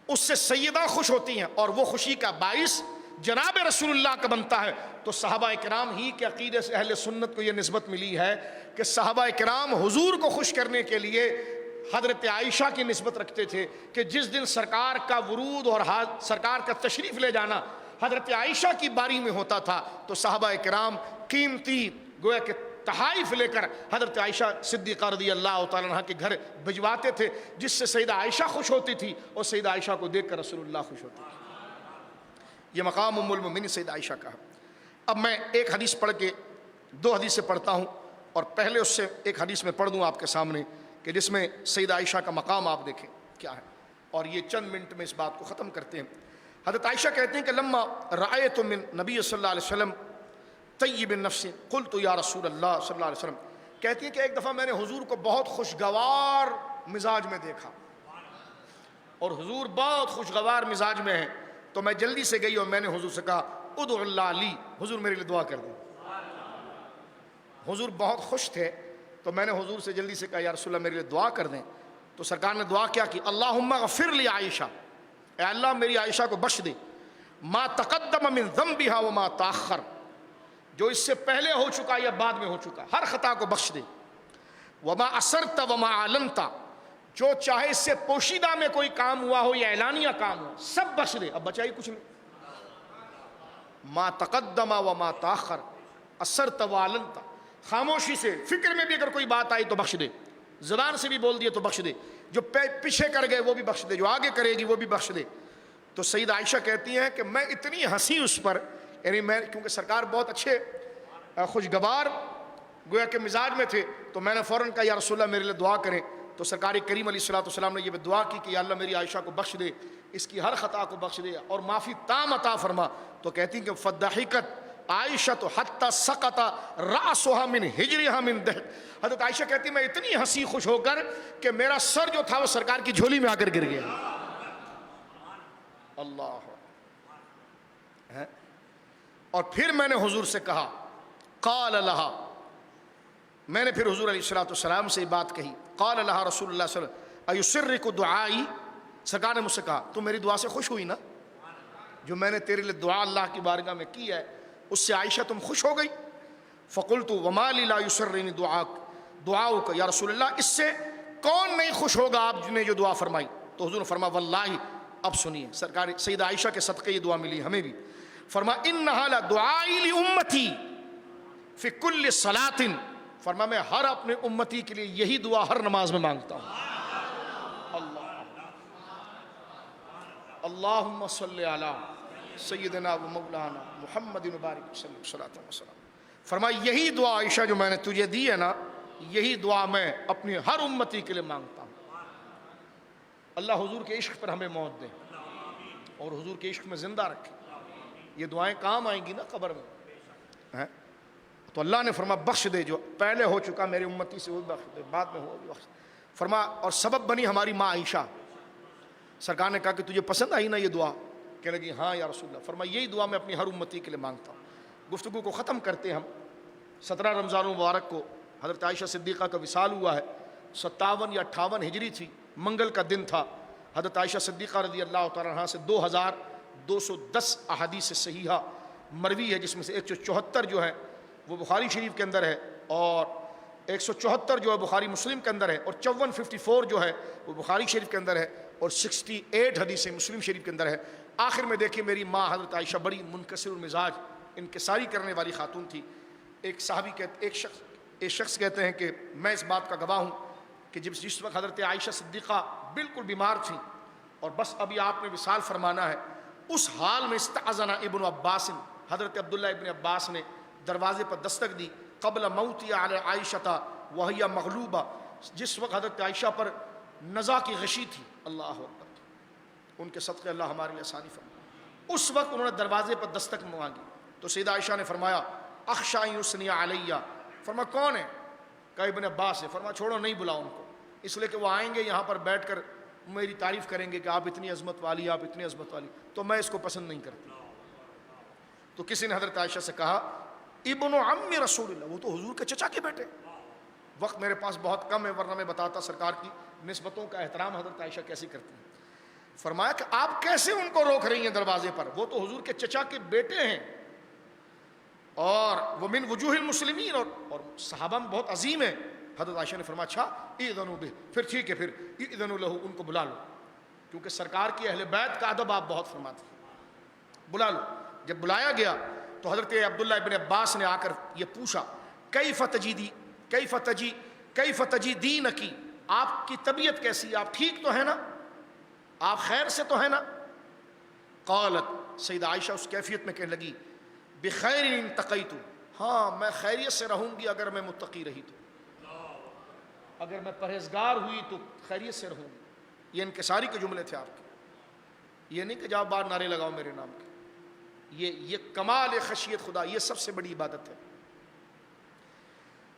اس سے سیدہ خوش ہوتی ہیں اور وہ خوشی کا باعث جناب رسول اللہ کا بنتا ہے. تو صحابہ کرام ہی کے عقیدے سے اہل سنت کو یہ نسبت ملی ہے کہ صحابہ کرام حضور کو خوش کرنے کے لیے حضرت عائشہ کی نسبت رکھتے تھے کہ جس دن سرکار کا ورود اور سرکار کا تشریف لے جانا حضرت عائشہ کی باری میں ہوتا تھا تو صحابہ کرام قیمتی گویا کہ تحائف لے کر حضرت عائشہ صدیقہ رضی اللہ تعالیٰ عنہ کے گھر بھجواتے تھے، جس سے سیدہ عائشہ خوش ہوتی تھی اور سیدہ عائشہ کو دیکھ کر رسول اللہ خوش ہوتے تھے. یہ مقام ام المؤمنین سیدہ عائشہ کا ہے. اب میں ایک حدیث پڑھ کے 2 حدیثیں پڑھتا ہوں اور پہلے اس سے ایک حدیث میں پڑھ دوں آپ کے سامنے کہ جس میں سیدہ عائشہ کا مقام آپ دیکھیں کیا ہے، اور یہ چند منٹ میں اس بات کو ختم کرتے ہیں. حضرت عائشہ کہتے ہیں کہ لما رأیت من نبی صلی اللہ علیہ وسلم طیب النفس قلت یا رسول اللہ صلی اللہ علیہ وسلم، کہتی ہیں کہ ایک دفعہ میں نے حضور کو بہت خوشگوار مزاج میں دیکھا اور حضور بہت خوشگوار مزاج میں ہیں، تو میں جلدی سے گئی اور میں نے حضور سے کہا ادعو اللہ لی، حضور میرے لیے دعا کر دیں. حضور بہت خوش تھے تو میں نے حضور سے جلدی سے کہا یا رسول اللہ میرے لیے دعا کر دیں. تو سرکار نے دعا کیا کی اللہم اغفر لی عائشہ، اے اللہ میری عائشہ کو بخش دے، ما تقدم من ذنبها وما تاخر، جو اس سے پہلے ہو چکا یا بعد میں ہو چکا ہر خطا کو بخش دے، وما اسرت وما اعلنت، جو چاہے اس سے پوشیدہ میں کوئی کام ہوا ہو یا اعلانیہ کام ہو سب بخش دے. اب بچائی کچھ نہیں، ما تقدم وما تاخر اسرت واعلنت، خاموشی سے فکر میں بھی اگر کوئی بات آئی تو بخش دے، زبان سے بھی بول دیے تو بخش دے، جو پیچھے کر گئے وہ بھی بخش دے، جو آگے کرے گی وہ بھی بخش دے. تو سیدہ عائشہ کہتی ہیں کہ میں اتنی ہنسی اس پر، یعنی میں کیونکہ سرکار بہت اچھے خوشگوار گویا کہ مزاج میں تھے تو میں نے فوراً کہا یا رسول اللہ میرے لیے دعا کریں. تو سرکار کریم علیہ الصلوۃ والسلام نے یہ دعا کی کہ یا اللہ میری عائشہ کو بخش دے، اس کی ہر خطا کو بخش دے اور معافی تام عطا فرما. تو کہتی ہیں کہ فضحکت عائشہ حتی سقط رأسها من حجرها من ضحک، حضرت عائشہ کہتی میں اتنی ہنسی خوش ہو کر کہ میرا سر جو تھا وہ سرکار کی جھولی میں آ کر گر گیا. اللہ. اور پھر میں نے حضور سے کہا قال لها، میں نے پھر حضور علیہ الصلوۃ والسلام سے یہ بات کہی، قال لها رسول اللہ صلی اللہ علیہ وسلم ایسرک دعائی، سرکار نے مجھ سے کہا تم میری دعا سے خوش ہوئی نا، جو میں نے تیرے لیے دعا اللہ کی بارگاہ میں کی ہے اس سے عائشہ تم خوش ہو گئی. فقلت وما لی لا یسرنی دعاؤک یا رسول اللہ، اس سے کون نہیں خوش ہوگا آپ نے جو دعا فرمائی. تو حضور نے فرمایا واللہ، اب سنیے سرکار سیدہ عائشہ کے صدقے یہ دعا ملی ہمیں بھی. فرمایا انہا لدعائی لامتی فی کل صلاۃ، فرمایا میں ہر اپنے امتی کے لیے یہی دعا ہر نماز میں مانگتا ہوں. اللہم صلی علی سیدنا و مولانا محمد مبارک صلی اللہ علیہ وسلم. فرمایا یہی دعا عائشہ جو میں نے تجھے دی ہے نا، یہی دعا میں اپنی ہر امتی کے لیے مانگتا ہوں. اللہ حضور کے عشق پر ہمیں موت دے اور حضور کے عشق میں زندہ رکھے. یہ دعائیں کام آئیں گی نا قبر میں. تو اللہ نے فرمایا بخش دے، جو پہلے ہو چکا میری امتی سے وہ بخش دے، بعد میں ہو بخش. فرمایا اور سبب بنی ہماری ماں عائشہ. سرکار نے کہا کہ تجھے پسند آئی نا یہ دعا؟ کہنے لگی ہاں یا رسول اللہ. فرمایا یہی دعا میں اپنی ہر امتی کے لیے مانگتا ہوں. گفتگو کو ختم کرتے ہم. 17 رمضان مبارک کو حضرت عائشہ صدیقہ کا وصال ہوا ہے. 57 یا 58 ہجری تھی، منگل کا دن تھا. حضرت عائشہ صدیقہ رضی اللہ تعالیٰ عنہ سے 2210 احادیث صحیحہ مروی ہے، جس میں سے 174 جو ہے وہ بخاری شریف کے اندر ہے اور 174 جو ہے بخاری مسلم کے اندر ہے اور 54 جو ہے وہ بخاری شریف کے اندر ہے اور 68 حدیثیں مسلم شریف کے اندر ہے. آخر میں دیکھیں میری ماں حضرت عائشہ بڑی منکسر المزاج انکساری کرنے والی خاتون تھی. ایک صحابی ایک شخص کہتے ہیں کہ میں اس بات کا گواہ ہوں کہ جس وقت حضرت عائشہ صدیقہ بالکل بیمار تھیں اور بس ابھی آپ نے وصال فرمانا ہے، اس حال میں استأذن ابن عباس، حضرت عبداللہ ابن عباس نے دروازے پر دستک دی قبل موتی علی عائشہ وہی مغلوبہ، جس وقت حضرت عائشہ پر نزا کی غشی تھی. اللہ اکبر، ان کے صدقے اللہ ہمارے لیے آسانی فرمائے. اس وقت انہوں نے دروازے پر دستک مانگی تو سیدہ عائشہ نے فرمایا اخشى ان يثني علیہ. فرمایا کون ہے؟ کہا ابن عباس ہے. فرمایا چھوڑو نہیں بلاؤ ان کو، اس لیے کہ وہ آئیں گے یہاں پر بیٹھ کر میری تعریف کریں گے کہ آپ اتنی عظمت والی، آپ اتنی عظمت والی، تو میں اس کو پسند نہیں کرتی۔ تو کسی نے حضرت عائشہ سے کہا ابن عم رسول اللہ، وہ تو حضور کے چچا کے بیٹے۔ وقت میرے پاس بہت کم ہے ورنہ میں بتاتا سرکار کی نسبتوں کا احترام حضرت عائشہ کیسی کرتی ہیں۔ فرمایا کہ آپ کیسے ان کو روک رہی ہیں دروازے پر، وہ تو حضور کے چچا کے بیٹے ہیں، اور وہ من وجوہ المسلمین، اور صحابہ میں بہت عظیم ہیں۔ حضرت عائشہ نے فرمایا اچھا اذنوا بہ، پھر ٹھیک ہے، پھر اذنوا لہ، ان کو بلا لو، کیونکہ سرکار کی اہل بیت کا ادب آپ بہت فرماتے ہیں، بلا لو۔ جب بلایا گیا تو حضرت عبداللہ ابن عباس نے آ کر یہ پوچھا کیف تجدینکی، آپ کی طبیعت کیسی ہے، آپ ٹھیک تو ہیں نا، آپ خیر سے تو ہیں نا؟ قالت، سیدہ عائشہ اس کیفیت میں کہنے لگی بخیر ان تقیت، ہاں میں خیریت سے رہوں گی اگر میں متقی رہی تو، اگر میں پرہیزگار ہوئی تو خیریت سے رہوں گی۔ یہ انکساری کے جملے تھے آپ کے، یہ نہیں کہ جاؤ باہر نعرے لگاؤ میرے نام کے، یہ کمال خشیت خدا، یہ سب سے بڑی عبادت ہے۔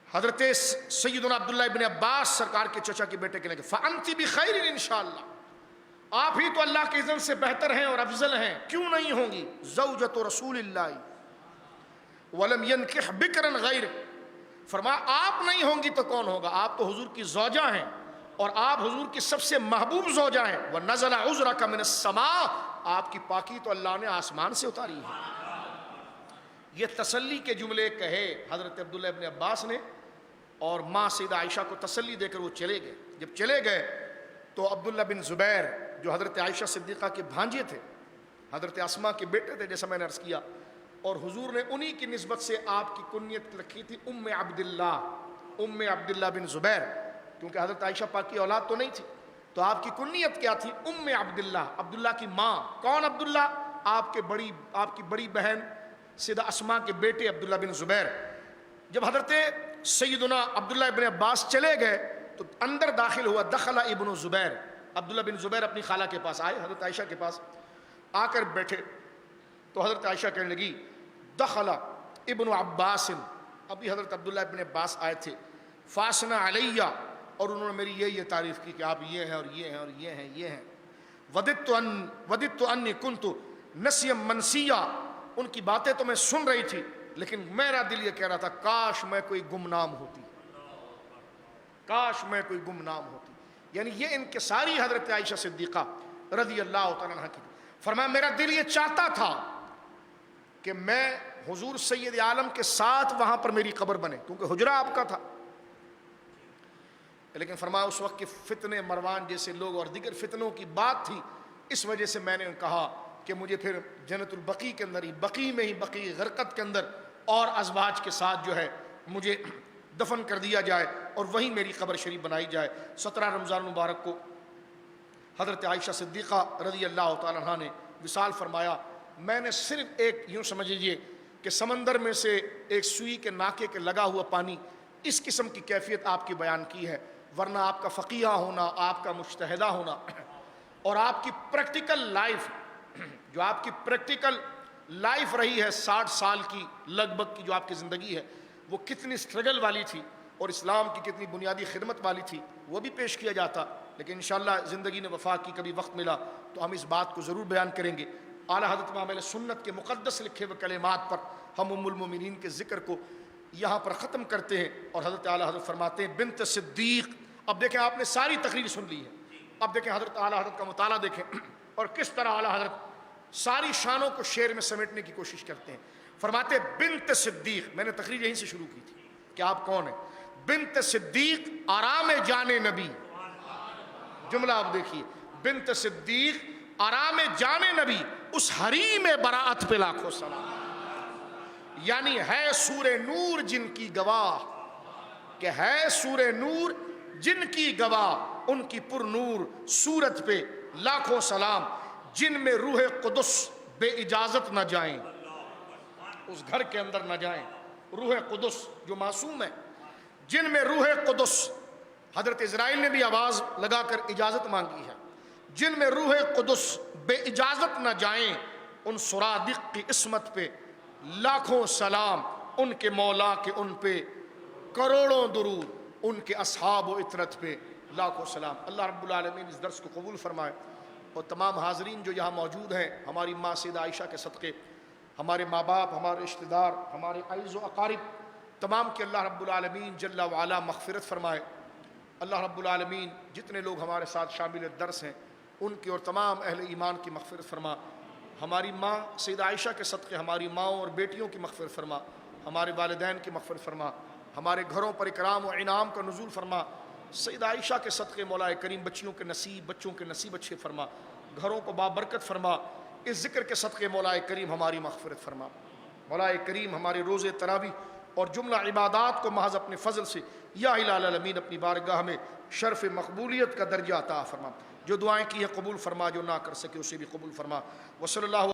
حضرت سیدنا عبداللہ ابن عباس سرکار کے چچا کے بیٹے کے لگے فَأَنْتِ بِخَيْرٍ انشاءاللہ، آپ ہی تو اللہ کے اذن سے بہتر ہیں اور افضل ہیں، کیوں نہیں ہوں گی؟ زوجۃ رسول اللہ وَلَمْ يَنْكِحْ بِكْرًا غَيْرٍ، فرمایا آپ نہیں ہوں گی تو کون ہوگا؟ آپ تو حضور کی زوجہ ہیں، اور آپ حضور کی سب سے محبوب زوجہ ہیں۔ وَنَزَلَ عُذْرَكَ مِنَ السَّمَاءِ، آپ کی پاکی تو اللہ نے آسمان سے اتاری ہے۔ یہ تسلی کے جملے کہے حضرت عبداللہ ابن عباس نے، اور ماں سیدہ عائشہ کو تسلی دے کر وہ چلے گئے۔ جب چلے گئے تو عبداللہ بن زبیر جو حضرت عائشہ صدیقہ کے بھانجے تھے، حضرت اسماء کے بیٹے تھے جیسا میں نے عرض کیا، اور حضور نے انہی کی نسبت سے آپ کی کنیت رکھی تھی ام عبداللہ بن زبیر، کیونکہ حضرت عائشہ پاک کی اولاد تو نہیں تھی، تو آپ کی کنیت کیا تھی؟ ام عبداللہ، عبداللہ کی ماں۔ کون عبداللہ؟ آپ کی بڑی بہن سیدہ اسماء کے بیٹے عبداللہ بن زبیر۔ جب حضرت سیدنا عبداللہ ابن عباس چلے گئے تو اندر داخل ہوا، دخل ابن زبیر، عبداللہ بن زبیر اپنی خالہ کے پاس آئے، حضرت عائشہ کے پاس آ کر بیٹھے تو حضرت عائشہ کہنے لگی دخل ابن عباس، ابھی حضرت عبداللہ ابن عباس آئے تھے، فاسنا علیہ، اور انہوں نے میری یہ تعریف کی کہ آپ یہ ہیں اور یہ ہیں اور یہ ہیں۔ وددت انی کنت نسیا منسیا، ان کی باتیں تو میں سن رہی تھی لیکن میرا دل یہ کہہ رہا تھا کاش میں کوئی گمنام ہوتی، کاش میں کوئی گمنام ہوتی۔ یعنی یہ انکساری حضرت عائشہ صدیقہ رضی اللہ تعالیٰ عنہ کی، فرمایا میرا دل یہ چاہتا تھا کہ میں حضور سید عالم کے ساتھ وہاں پر میری قبر بنے، کیونکہ حجرہ آپ کا تھا، لیکن فرمایا اس وقت کے فتنے مروان جیسے لوگ اور دیگر فتنوں کی بات تھی، اس وجہ سے میں نے کہا کہ مجھے پھر جنت البقیع کے اندر ہی، بقیع میں ہی، بقیع غرقد کے اندر اور ازواج کے ساتھ جو ہے مجھے دفن کر دیا جائے اور وہیں میری قبر شریف بنائی جائے۔ 17 رمضان مبارک کو حضرت عائشہ صدیقہ رضی اللہ تعالیٰ عنہ نے وصال فرمایا۔ میں نے صرف ایک، یوں سمجھ لیجیے کہ سمندر میں سے ایک سوئی کے ناکے کے لگا ہوا پانی، اس قسم کی کیفیت آپ کی بیان کی ہے، ورنہ آپ کا فقیہ ہونا، آپ کا مجتہدہ ہونا اور آپ کی پریکٹیکل لائف، جو آپ کی پریکٹیکل لائف رہی ہے 60 سال کی لگ بھگ کی جو آپ کی زندگی ہے، وہ کتنی سٹرگل والی تھی اور اسلام کی کتنی بنیادی خدمت والی تھی، وہ بھی پیش کیا جاتا، لیکن انشاءاللہ زندگی نے وفا کی، کبھی وقت ملا تو ہم اس بات کو ضرور بیان کریں گے۔ اعلیٰ حضرت امام اہل سنت کے مقدس لکھے ہوئے کلمات پر ہم ام المومنین کے ذکر کو یہاں پر ختم کرتے ہیں، اور حضرت اعلیٰ حضرت فرماتے ہیں بنت صدیق۔ اب دیکھیں آپ نے ساری تقریر سن لی ہے، اب دیکھیں حضرت اعلیٰ حضرت کا مطالعہ دیکھیں اور کس طرح اعلیٰ حضرت ساری شانوں کو شعر میں سمیٹنے کی کوشش کرتے ہیں۔ فرماتے ہیں بنت صدیق، میں نے تقریر یہیں سے شروع کی تھی کہ آپ کون ہیں۔ بنت صدیق آرام جان نبی، جملہ آپ دیکھیے، بنت صدیق آرام جان نبی، اس حریم براعت پہ لاکھوں سلام۔ یعنی ہے سور نور جن کی گواہ، کہ ہے سور نور جن کی گواہ، ان کی پر نور صورت پہ لاکھوں سلام، جن میں روح قدس بے اجازت نہ جائیں، اس گھر کے اندر نہ جائیں، روح قدس جو معصوم ہے، جن میں روح قدس، حضرت اسرائیل نے بھی آواز لگا کر اجازت مانگی ہے، جن میں روح قدس بے اجازت نہ جائیں، ان سرادق کی عصمت پہ لاکھوں سلام، ان کے مولا کے ان پہ کروڑوں درود، ان کے اصحاب و اطرت پہ لاکھوں سلام۔ اللہ رب العالمین اس درس کو قبول فرمائے، اور تمام حاضرین جو یہاں موجود ہیں، ہماری ماں سیدہ عائشہ کے صدقے، ہمارے ماں باپ، ہمارے رشتہ دار، ہمارے عزیز و اقارب تمام کے اللہ رب العالمین جل وعلا مغفرت فرمائے۔ اللہ رب العالمین جتنے لوگ ہمارے ساتھ شامل درس ہیں ان کی اور تمام اہل ایمان کی مغفرت فرما۔ ہماری ماں سیدہ عائشہ کے صدقے ہماری ماؤں اور بیٹیوں کی مغفرت فرما، ہمارے والدین کی مغفرت فرما، ہمارے گھروں پر اکرام و انعام کا نزول فرما۔ سیدہ عائشہ کے صدقے مولا کریم بچوں کے نصیب اچھے فرما، گھروں کو بابرکت فرما۔ اس ذکر کے صدقے مولا کریم ہماری مغفرت فرما۔ مولا کریم ہمارے روزے تراویح اور جملہ عبادات کو محض اپنے فضل سے یا الہ العالمین اپنی بارگاہ میں شرف مقبولیت کا درجہ عطا فرما۔ جو دعائیں کی ہیں قبول فرما، جو نہ کر سکے اسے بھی قبول فرما۔ وصلی اللہ